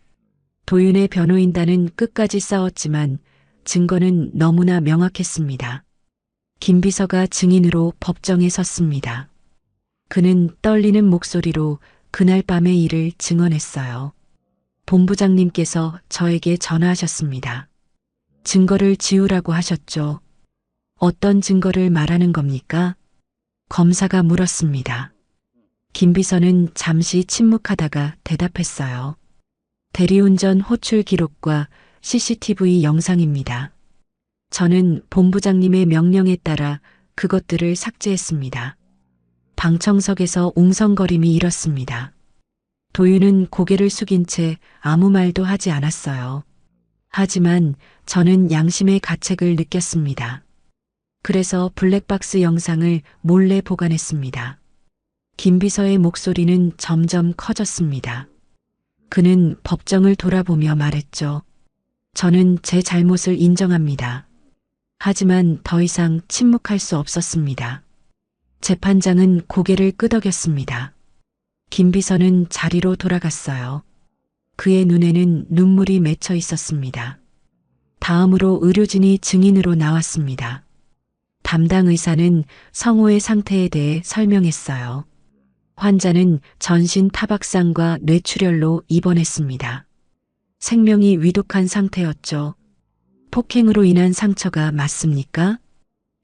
도윤의 변호인단은 끝까지 싸웠지만 증거는 너무나 명확했습니다. 김 비서가 증인으로 법정에 섰습니다. 그는 떨리는 목소리로 그날 밤의 일을 증언했어요. 본부장님께서 저에게 전화하셨습니다. 증거를 지우라고 하셨죠. 어떤 증거를 말하는 겁니까? 검사가 물었습니다. 김 비서는 잠시 침묵하다가 대답했어요. 대리운전 호출 기록과 CCTV 영상입니다. 저는 본부장님의 명령에 따라 그것들을 삭제했습니다. 방청석에서 웅성거림이 일었습니다. 도윤은 고개를 숙인 채 아무 말도 하지 않았어요. 하지만 저는 양심의 가책을 느꼈습니다. 그래서 블랙박스 영상을 몰래 보관했습니다. 김 비서의 목소리는 점점 커졌습니다. 그는 법정을 돌아보며 말했죠. 저는 제 잘못을 인정합니다. 하지만 더 이상 침묵할 수 없었습니다. 재판장은 고개를 끄덕였습니다. 김 비서는 자리로 돌아갔어요. 그의 눈에는 눈물이 맺혀 있었습니다. 다음으로 의료진이 증인으로 나왔습니다. 담당 의사는 성호의 상태에 대해 설명했어요. 환자는 전신 타박상과 뇌출혈로 입원했습니다. 생명이 위독한 상태였죠. 폭행으로 인한 상처가 맞습니까?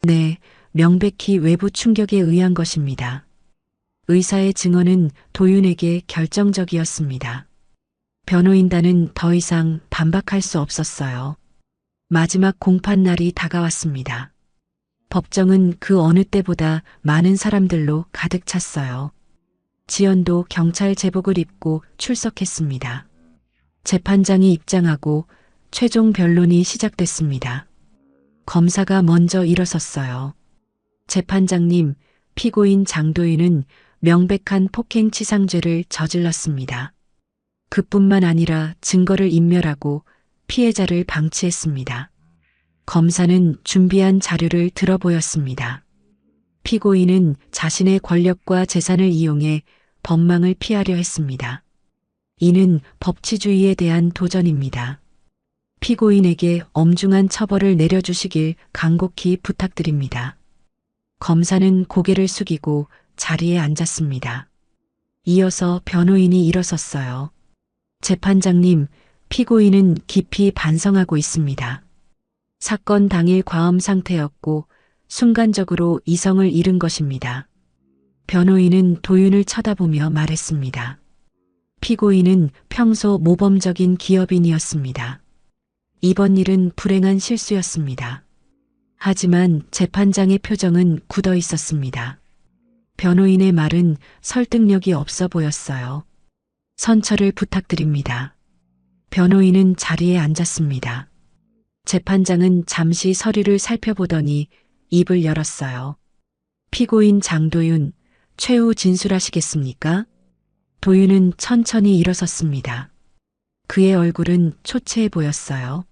네, 명백히 외부 충격에 의한 것입니다. 의사의 증언은 도윤에게 결정적이었습니다. 변호인단은 더 이상 반박할 수 없었어요. 마지막 공판날이 다가왔습니다. 법정은 그 어느 때보다 많은 사람들로 가득 찼어요. 지연도 경찰 제복을 입고 출석했습니다. 재판장이 입장하고 최종 변론이 시작됐습니다. 검사가 먼저 일어섰어요. 재판장님, 피고인 장도윤은 명백한 폭행치상죄를 저질렀습니다. 그뿐만 아니라 증거를 인멸하고 피해자를 방치했습니다. 검사는 준비한 자료를 들어보였습니다. 피고인은 자신의 권력과 재산을 이용해 법망을 피하려 했습니다. 이는 법치주의에 대한 도전입니다. 피고인에게 엄중한 처벌을 내려주시길 간곡히 부탁드립니다. 검사는 고개를 숙이고 자리에 앉았습니다. 이어서 변호인이 일어섰어요. 재판장님, 피고인은 깊이 반성하고 있습니다. 사건 당일 과음 상태였고 순간적으로 이성을 잃은 것입니다. 변호인은 도윤을 쳐다보며 말했습니다. 피고인은 평소 모범적인 기업인이었습니다. 이번 일은 불행한 실수였습니다. 하지만 재판장의 표정은 굳어 있었습니다. 변호인의 말은 설득력이 없어 보였어요. 선처를 부탁드립니다. 변호인은 자리에 앉았습니다. 재판장은 잠시 서류를 살펴보더니 입을 열었어요. 피고인 장도윤, 최후 진술하시겠습니까? 도윤은 천천히 일어섰습니다. 그의 얼굴은 초췌해 보였어요.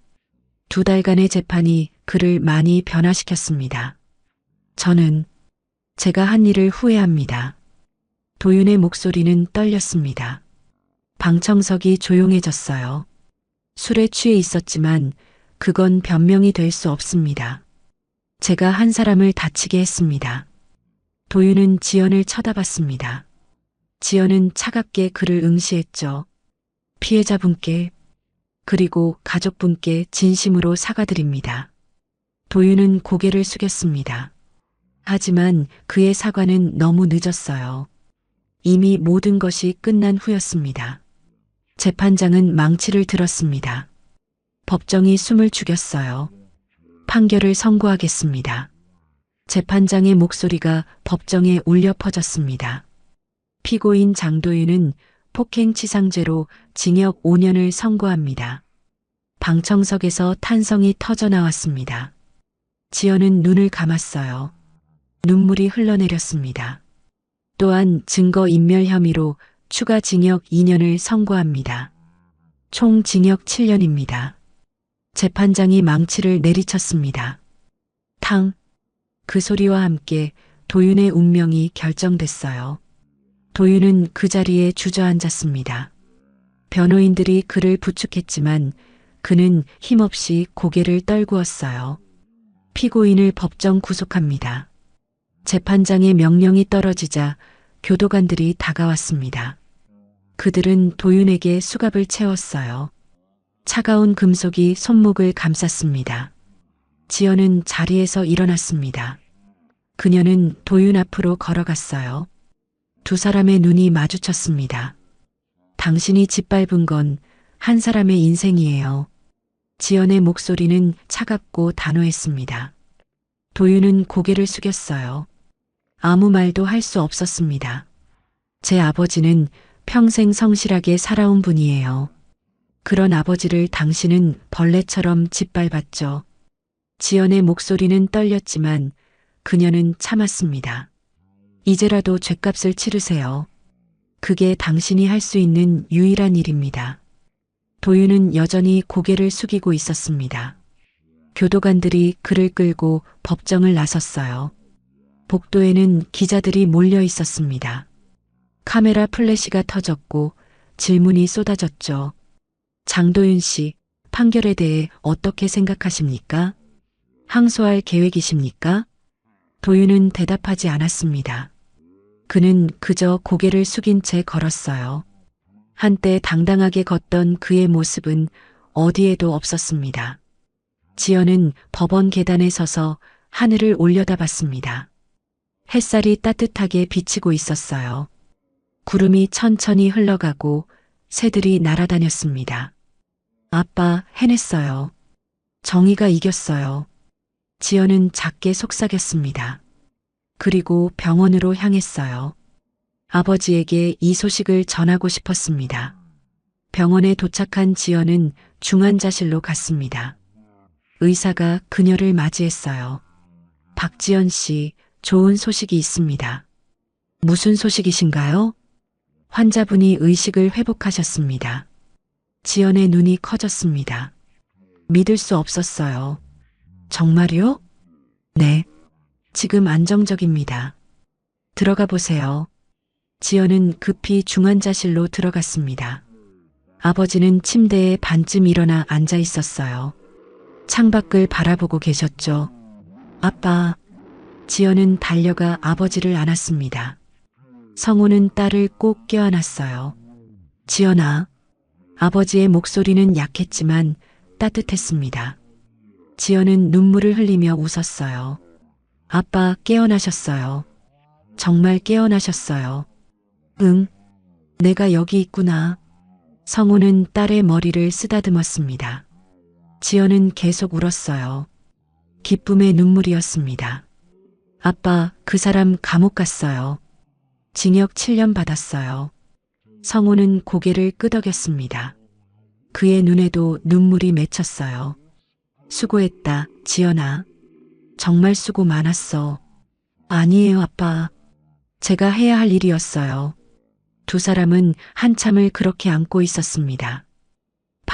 2달간의 재판이 그를 많이 변화시켰습니다. 저는 제가 한 일을 후회합니다. 도윤의 목소리는 떨렸습니다. 방청석이 조용해졌어요. 술에 취해 있었지만 그건 변명이 될 수 없습니다. 제가 한 사람을 다치게 했습니다. 도윤은 지연을 쳐다봤습니다. 지연은 차갑게 그를 응시했죠. 피해자분께 그리고 가족분께 진심으로 사과드립니다. 도윤은 고개를 숙였습니다. 하지만 그의 사과는 너무 늦었어요. 이미 모든 것이 끝난 후였습니다. 재판장은 망치를 들었습니다. 법정이 숨을 죽였어요. 판결을 선고하겠습니다. 재판장의 목소리가 법정에 울려 퍼졌습니다. 피고인 장도윤은 폭행치상죄로 징역 5년을 선고합니다. 방청석에서 탄성이 터져 나왔습니다. 지연은 눈을 감았어요. 눈물이 흘러내렸습니다. 또한 증거인멸 혐의로 추가 징역 2년을 선고합니다. 총 징역 7년입니다. 재판장이 망치를 내리쳤습니다. 탕! 그 소리와 함께 도윤의 운명이 결정됐어요. 도윤은 그 자리에 주저앉았습니다. 변호인들이 그를 부축했지만 그는 힘없이 고개를 떨구었어요. 피고인을 법정 구속합니다. 재판장의 명령이 떨어지자 교도관들이 다가왔습니다. 그들은 도윤에게 수갑을 채웠어요. 차가운 금속이 손목을 감쌌습니다. 지연은 자리에서 일어났습니다. 그녀는 도윤 앞으로 걸어갔어요. 2사람의 눈이 마주쳤습니다. 당신이 짓밟은 건 한 사람의 인생이에요. 지연의 목소리는 차갑고 단호했습니다. 도윤은 고개를 숙였어요. 아무 말도 할 수 없었습니다. 제 아버지는 평생 성실하게 살아온 분이에요. 그런 아버지를 당신은 벌레처럼 짓밟았죠. 지연의 목소리는 떨렸지만 그녀는 참았습니다. 이제라도 죗값을 치르세요. 그게 당신이 할 수 있는 유일한 일입니다. 도윤은 여전히 고개를 숙이고 있었습니다. 교도관들이 그를 끌고 법정을 나섰어요. 복도에는 기자들이 몰려 있었습니다. 카메라 플래시가 터졌고 질문이 쏟아졌죠. 장도윤 씨, 판결에 대해 어떻게 생각하십니까? 항소할 계획이십니까? 도윤은 대답하지 않았습니다. 그는 그저 고개를 숙인 채 걸었어요. 한때 당당하게 걷던 그의 모습은 어디에도 없었습니다. 지연은 법원 계단에 서서 하늘을 올려다봤습니다. 햇살이 따뜻하게 비치고 있었어요. 구름이 천천히 흘러가고 새들이 날아다녔습니다. 아빠, 해냈어요. 정의가 이겼어요. 지연은 작게 속삭였습니다. 그리고 병원으로 향했어요. 아버지에게 이 소식을 전하고 싶었습니다. 병원에 도착한 지연은 중환자실로 갔습니다. 의사가 그녀를 맞이했어요. 박지연 씨, 좋은 소식이 있습니다. 무슨 소식이신가요? 환자분이 의식을 회복하셨습니다. 지연의 눈이 커졌습니다. 믿을 수 없었어요. 정말요? 네. 지금 안정적입니다. 들어가 보세요. 지연은 급히 중환자실로 들어갔습니다. 아버지는 침대에 반쯤 일어나 앉아 있었어요. 창밖을 바라보고 계셨죠. 아빠. 지연은 달려가 아버지를 안았습니다. 성호는 딸을 꼭 껴안았어요. 지연아. 아버지의 목소리는 약했지만 따뜻했습니다. 지연은 눈물을 흘리며 웃었어요. 아빠 깨어나셨어요. 정말 깨어나셨어요. 응, 내가 여기 있구나. 성호는 딸의 머리를 쓰다듬었습니다. 지연은 계속 울었어요. 기쁨의 눈물이었습니다. 아빠, 그 사람 감옥 갔어요. 징역 7년 받았어요. 성호는 고개를 끄덕였습니다. 그의 눈에도 눈물이 맺혔어요. 수고했다, 지연아. 정말 수고 많았어. 아니에요, 아빠. 제가 해야 할 일이었어요. 2사람은 한참을 그렇게 안고 있었습니다.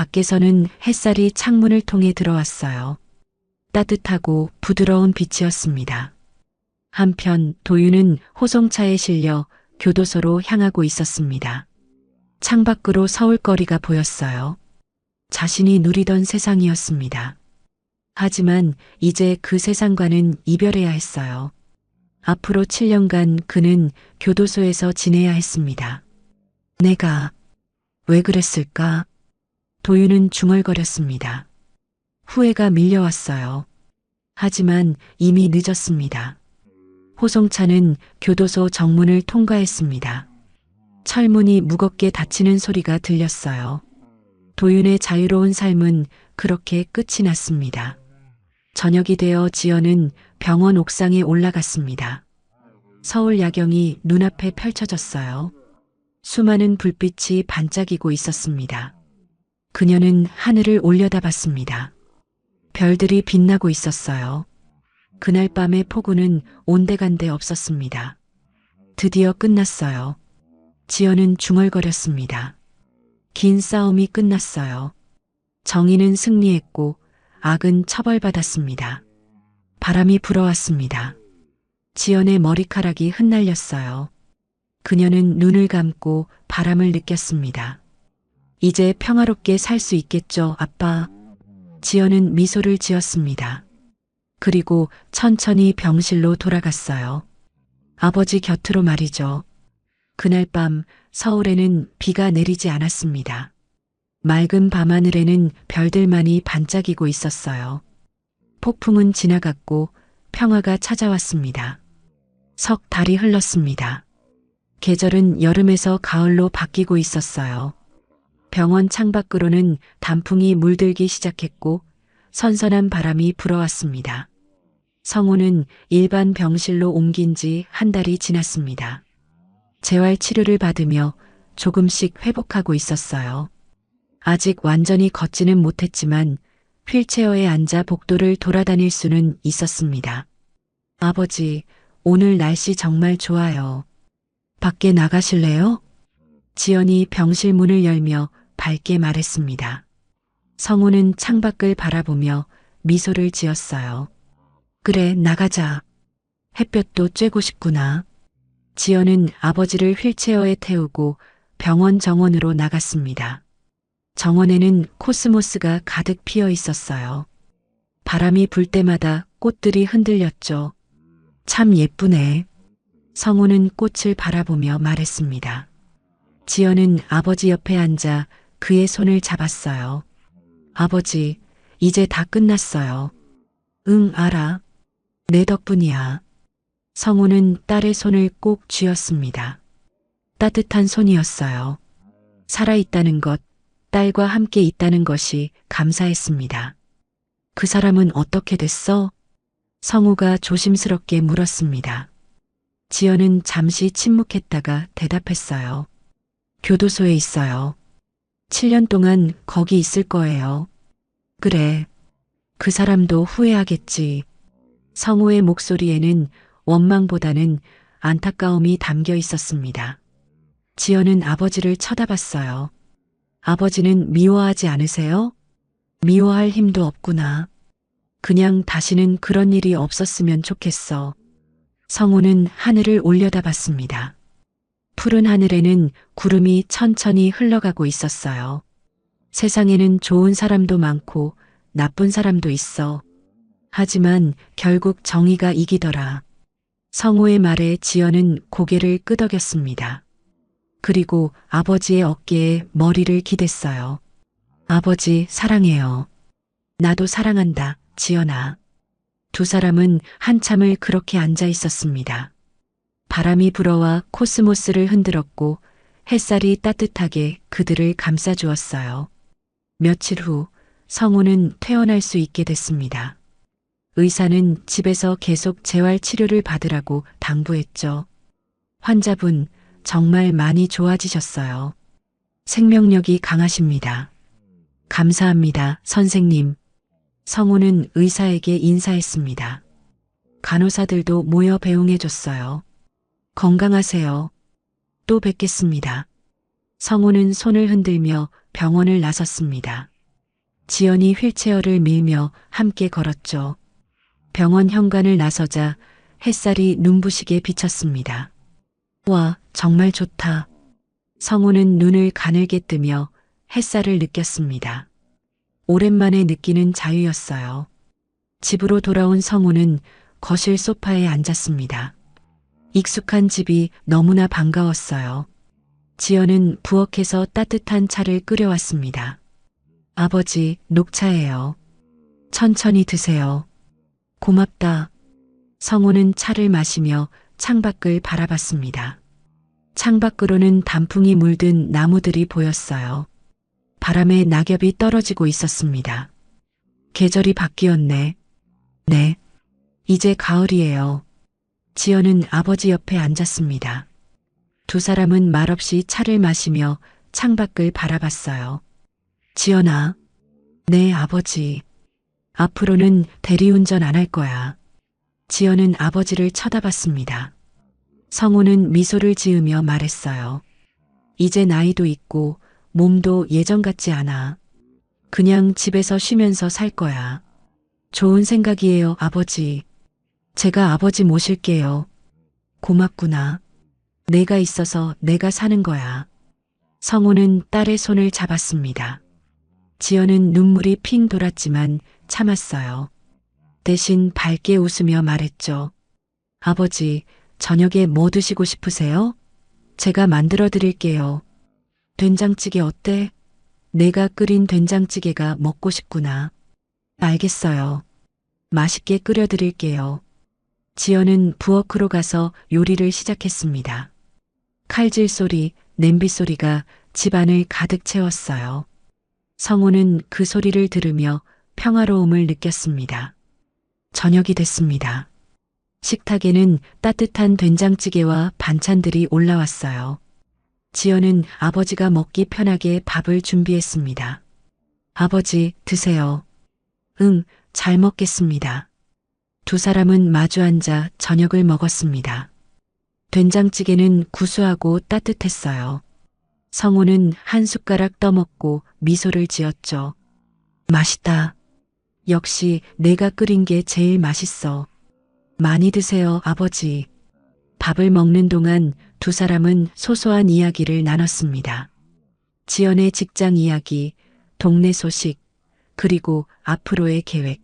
밖에서는 햇살이 창문을 통해 들어왔어요. 따뜻하고 부드러운 빛이었습니다. 한편 도윤은 호송차에 실려 교도소로 향하고 있었습니다. 창밖으로 서울거리가 보였어요. 자신이 누리던 세상이었습니다. 하지만 이제 그 세상과는 이별해야 했어요. 앞으로 7년간 그는 교도소에서 지내야 했습니다. 내가 왜 그랬을까? 도윤은 중얼거렸습니다. 후회가 밀려왔어요. 하지만 이미 늦었습니다. 호송차는 교도소 정문을 통과했습니다. 철문이 무겁게 닫히는 소리가 들렸어요. 도윤의 자유로운 삶은 그렇게 끝이 났습니다. 저녁이 되어 지연은 병원 옥상에 올라갔습니다. 서울 야경이 눈앞에 펼쳐졌어요. 수많은 불빛이 반짝이고 있었습니다. 그녀는 하늘을 올려다봤습니다. 별들이 빛나고 있었어요. 그날 밤의 폭우는 온데간데 없었습니다. 드디어 끝났어요. 지연은 중얼거렸습니다. 긴 싸움이 끝났어요. 정의는 승리했고 악은 처벌받았습니다. 바람이 불어왔습니다. 지연의 머리카락이 흩날렸어요. 그녀는 눈을 감고 바람을 느꼈습니다. 이제 평화롭게 살 수 있겠죠, 아빠. 지연은 미소를 지었습니다. 그리고 천천히 병실로 돌아갔어요. 아버지 곁으로 말이죠. 그날 밤 서울에는 비가 내리지 않았습니다. 맑은 밤하늘에는 별들만이 반짝이고 있었어요. 폭풍은 지나갔고 평화가 찾아왔습니다. 석 달이 흘렀습니다. 계절은 여름에서 가을로 바뀌고 있었어요. 병원 창밖으로는 단풍이 물들기 시작했고 선선한 바람이 불어왔습니다. 성우는 일반 병실로 옮긴 지 한 달이 지났습니다. 재활 치료를 받으며 조금씩 회복하고 있었어요. 아직 완전히 걷지는 못했지만 휠체어에 앉아 복도를 돌아다닐 수는 있었습니다. 아버지, 오늘 날씨 정말 좋아요. 밖에 나가실래요? 지연이 병실 문을 열며 밝게 말했습니다. 성우는 창밖을 바라보며 미소를 지었어요. 그래, 나가자. 햇볕도 쬐고 싶구나. 지연은 아버지를 휠체어에 태우고 병원 정원으로 나갔습니다. 정원에는 코스모스가 가득 피어 있었어요. 바람이 불 때마다 꽃들이 흔들렸죠. 참 예쁘네. 성우는 꽃을 바라보며 말했습니다. 지연은 아버지 옆에 앉아 그의 손을 잡았어요. 아버지, 이제 다 끝났어요. 응, 알아. 내 덕분이야. 성우는 딸의 손을 꼭 쥐었습니다. 따뜻한 손이었어요. 살아있다는 것, 딸과 함께 있다는 것이 감사했습니다. 그 사람은 어떻게 됐어? 성우가 조심스럽게 물었습니다. 지연은 잠시 침묵했다가 대답했어요. 교도소에 있어요. 7년 동안 거기 있을 거예요. 그래. 그 사람도 후회하겠지. 성우의 목소리에는 원망보다는 안타까움이 담겨 있었습니다. 지연은 아버지를 쳐다봤어요. 아버지는 미워하지 않으세요? 미워할 힘도 없구나. 그냥 다시는 그런 일이 없었으면 좋겠어. 성우는 하늘을 올려다봤습니다. 푸른 하늘에는 구름이 천천히 흘러가고 있었어요. 세상에는 좋은 사람도 많고 나쁜 사람도 있어. 하지만 결국 정의가 이기더라. 성우의 말에 지연은 고개를 끄덕였습니다. 그리고 아버지의 어깨에 머리를 기댔어요. 아버지, 사랑해요. 나도 사랑한다, 지연아. 두 사람은 한참을 그렇게 앉아 있었습니다. 바람이 불어와 코스모스를 흔들었고 햇살이 따뜻하게 그들을 감싸주었어요. 며칠 후 성우는 퇴원할 수 있게 됐습니다. 의사는 집에서 계속 재활 치료를 받으라고 당부했죠. 환자분 정말 많이 좋아지셨어요. 생명력이 강하십니다. 감사합니다, 선생님. 성우는 의사에게 인사했습니다. 간호사들도 모여 배웅해줬어요. 건강하세요. 또 뵙겠습니다. 성우는 손을 흔들며 병원을 나섰습니다. 지연이 휠체어를 밀며 함께 걸었죠. 병원 현관을 나서자 햇살이 눈부시게 비쳤습니다. 와, 정말 좋다. 성우는 눈을 가늘게 뜨며 햇살을 느꼈습니다. 오랜만에 느끼는 자유였어요. 집으로 돌아온 성우는 거실 소파에 앉았습니다. 익숙한 집이 너무나 반가웠어요. 지연은 부엌에서 따뜻한 차를 끓여왔습니다. 아버지, 녹차예요. 천천히 드세요. 고맙다. 성우는 차를 마시며 창밖을 바라봤습니다. 창밖으로는 단풍이 물든 나무들이 보였어요. 바람에 낙엽이 떨어지고 있었습니다. 계절이 바뀌었네. 네. 이제 가을이에요. 지연은 아버지 옆에 앉았습니다. 두 사람은 말없이 차를 마시며 창밖을 바라봤어요. 지연아. 네, 아버지. 앞으로는 대리운전 안 할 거야. 지연은 아버지를 쳐다봤습니다. 성우는 미소를 지으며 말했어요. 이제 나이도 있고 몸도 예전 같지 않아. 그냥 집에서 쉬면서 살 거야. 좋은 생각이에요, 아버지. 제가 아버지 모실게요. 고맙구나. 내가 있어서 내가 사는 거야. 성우는 딸의 손을 잡았습니다. 지연은 눈물이 핑 돌았지만 참았어요. 대신 밝게 웃으며 말했죠. 아버지, 저녁에 뭐 드시고 싶으세요? 제가 만들어 드릴게요. 된장찌개 어때? 내가 끓인 된장찌개가 먹고 싶구나. 알겠어요. 맛있게 끓여 드릴게요. 지연은 부엌으로 가서 요리를 시작했습니다. 칼질 소리, 냄비 소리가 집안을 가득 채웠어요. 성우는 그 소리를 들으며 평화로움을 느꼈습니다. 저녁이 됐습니다. 식탁에는 따뜻한 된장찌개와 반찬들이 올라왔어요. 지연은 아버지가 먹기 편하게 밥을 준비했습니다. 아버지, 드세요. 응, 잘 먹겠습니다. 두 사람은 마주 앉아 저녁을 먹었습니다. 된장찌개는 구수하고 따뜻했어요. 성우는 한 숟가락 떠먹고 미소를 지었죠. 맛있다. 역시 내가 끓인 게 제일 맛있어. 많이 드세요, 아버지. 밥을 먹는 동안 두 사람은 소소한 이야기를 나눴습니다. 지연의 직장 이야기, 동네 소식, 그리고 앞으로의 계획.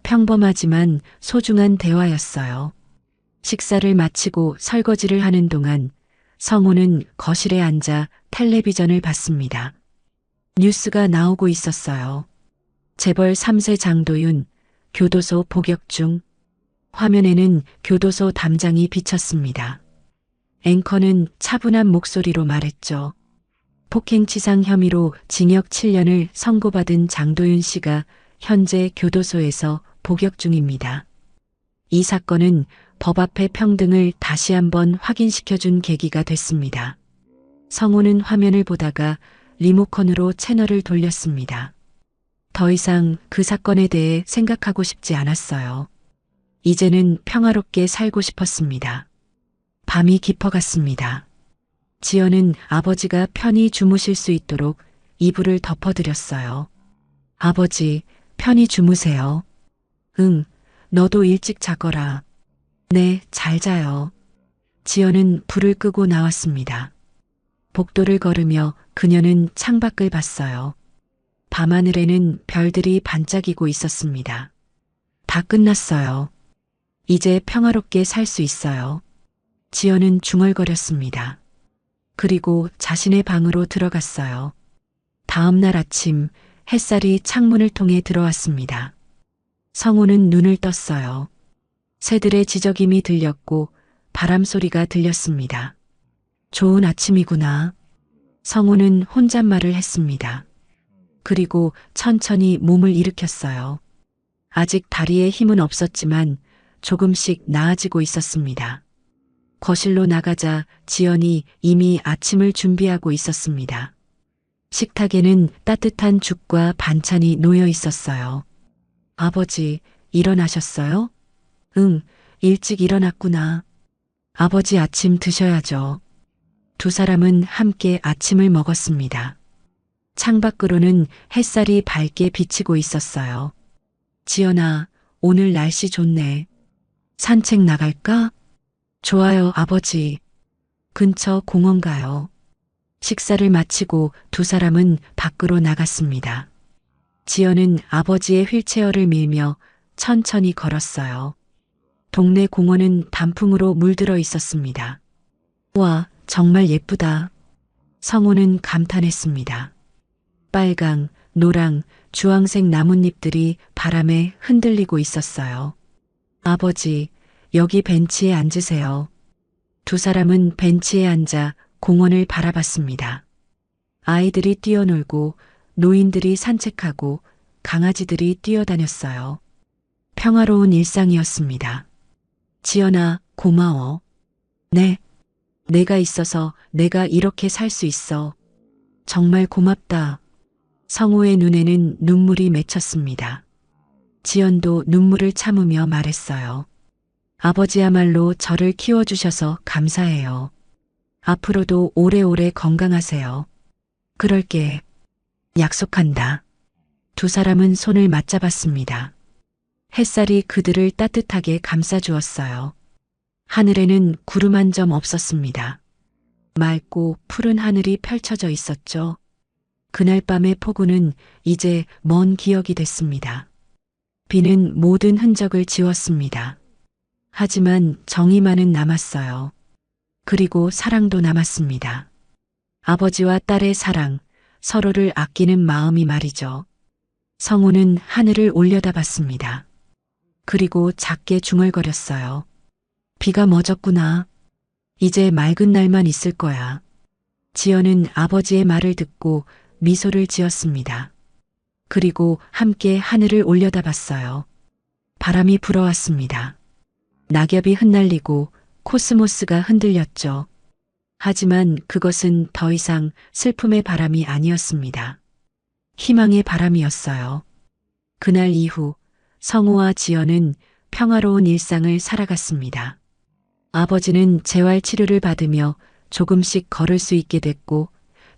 평범하지만 소중한 대화였어요. 식사를 마치고 설거지를 하는 동안 성우는 거실에 앉아 텔레비전을 봤습니다. 뉴스가 나오고 있었어요. 재벌 3세 장도윤, 교도소 복역 중. 화면에는 교도소 담장이 비쳤습니다. 앵커는 차분한 목소리로 말했죠. 폭행치상 혐의로 징역 7년을 선고받은 장도윤 씨가 현재 교도소에서 복역 중입니다. 이 사건은 법 앞의 평등을 다시 한번 확인시켜준 계기가 됐습니다. 성우는 화면을 보다가 리모컨으로 채널을 돌렸습니다. 더 이상 그 사건에 대해 생각하고 싶지 않았어요. 이제는 평화롭게 살고 싶었습니다. 밤이 깊어갔습니다. 지연은 아버지가 편히 주무실 수 있도록 이불을 덮어드렸어요. 아버지, 편히 주무세요. 응, 너도 일찍 자거라. 네, 잘 자요. 지연은 불을 끄고 나왔습니다. 복도를 걸으며 그녀는 창밖을 봤어요. 밤하늘에는 별들이 반짝이고 있었습니다. 다 끝났어요. 이제 평화롭게 살 수 있어요. 지연은 중얼거렸습니다. 그리고 자신의 방으로 들어갔어요. 다음 날 아침 햇살이 창문을 통해 들어왔습니다. 성우는 눈을 떴어요. 새들의 지저귐이 들렸고 바람 소리가 들렸습니다. 좋은 아침이구나. 성우는 혼잣말을 했습니다. 그리고 천천히 몸을 일으켰어요. 아직 다리에 힘은 없었지만 조금씩 나아지고 있었습니다. 거실로 나가자 지연이 이미 아침을 준비하고 있었습니다. 식탁에는 따뜻한 죽과 반찬이 놓여 있었어요. 아버지, 일어나셨어요? 응, 일찍 일어났구나. 아버지 아침 드셔야죠. 두 사람은 함께 아침을 먹었습니다. 창밖으로는 햇살이 밝게 비치고 있었어요. 지연아, 오늘 날씨 좋네. 산책 나갈까? 좋아요, 아버지. 근처 공원 가요. 식사를 마치고 두 사람은 밖으로 나갔습니다. 지연은 아버지의 휠체어를 밀며 천천히 걸었어요. 동네 공원은 단풍으로 물들어 있었습니다. 와, 정말 예쁘다. 성호는 감탄했습니다. 빨강, 노랑, 주황색 나뭇잎들이 바람에 흔들리고 있었어요. 아버지, 여기 벤치에 앉으세요. 두 사람은 벤치에 앉아 공원을 바라봤습니다. 아이들이 뛰어놀고 노인들이 산책하고 강아지들이 뛰어다녔어요. 평화로운 일상이었습니다. 지연아, 고마워. 네. 내가 있어서 내가 이렇게 살 수 있어. 정말 고맙다. 성호의 눈에는 눈물이 맺혔습니다. 지연도 눈물을 참으며 말했어요. 아버지야말로 저를 키워주셔서 감사해요. 앞으로도 오래오래 건강하세요. 그럴게. 약속한다. 두 사람은 손을 맞잡았습니다. 햇살이 그들을 따뜻하게 감싸주었어요. 하늘에는 구름 한 점 없었습니다. 맑고 푸른 하늘이 펼쳐져 있었죠. 그날 밤의 폭우는 이제 먼 기억이 됐습니다. 비는 모든 흔적을 지웠습니다. 하지만 정의만은 남았어요. 그리고 사랑도 남았습니다. 아버지와 딸의 사랑, 서로를 아끼는 마음이 말이죠. 성호는 하늘을 올려다봤습니다. 그리고 작게 중얼거렸어요. 비가 멎었구나. 이제 맑은 날만 있을 거야. 지연은 아버지의 말을 듣고 미소를 지었습니다. 그리고 함께 하늘을 올려다봤어요. 바람이 불어왔습니다. 낙엽이 흩날리고 코스모스가 흔들렸죠. 하지만 그것은 더 이상 슬픔의 바람이 아니었습니다. 희망의 바람이었어요. 그날 이후 성호와 지연은 평화로운 일상을 살아갔습니다. 아버지는 재활 치료를 받으며 조금씩 걸을 수 있게 됐고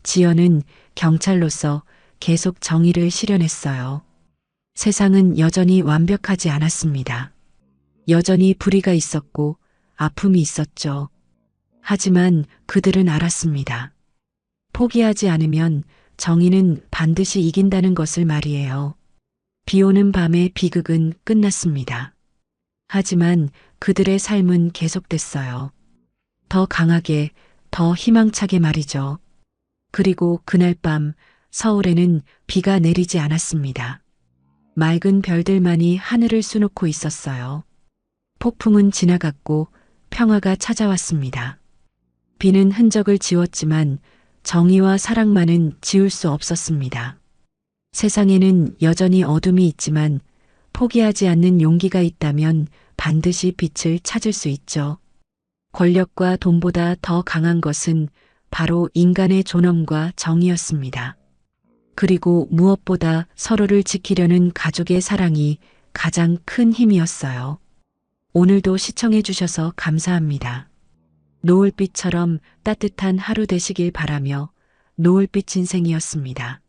지연은 경찰로서 계속 정의를 실현했어요. 세상은 여전히 완벽하지 않았습니다. 여전히 불의가 있었고 아픔이 있었죠. 하지만 그들은 알았습니다. 포기하지 않으면 정의는 반드시 이긴다는 것을 말이에요. 비 오는 밤의 비극은 끝났습니다. 하지만 그들의 삶은 계속됐어요. 더 강하게, 더 희망차게 말이죠. 그리고 그날 밤 서울에는 비가 내리지 않았습니다. 맑은 별들만이 하늘을 수놓고 있었어요. 폭풍은 지나갔고 평화가 찾아왔습니다. 비는 흔적을 지웠지만 정의와 사랑만은 지울 수 없었습니다. 세상에는 여전히 어둠이 있지만 포기하지 않는 용기가 있다면 반드시 빛을 찾을 수 있죠. 권력과 돈보다 더 강한 것은 바로 인간의 존엄과 정의였습니다. 그리고 무엇보다 서로를 지키려는 가족의 사랑이 가장 큰 힘이었어요. 오늘도 시청해 주셔서 감사합니다. 노을빛처럼 따뜻한 하루 되시길 바라며 노을빛 인생이었습니다.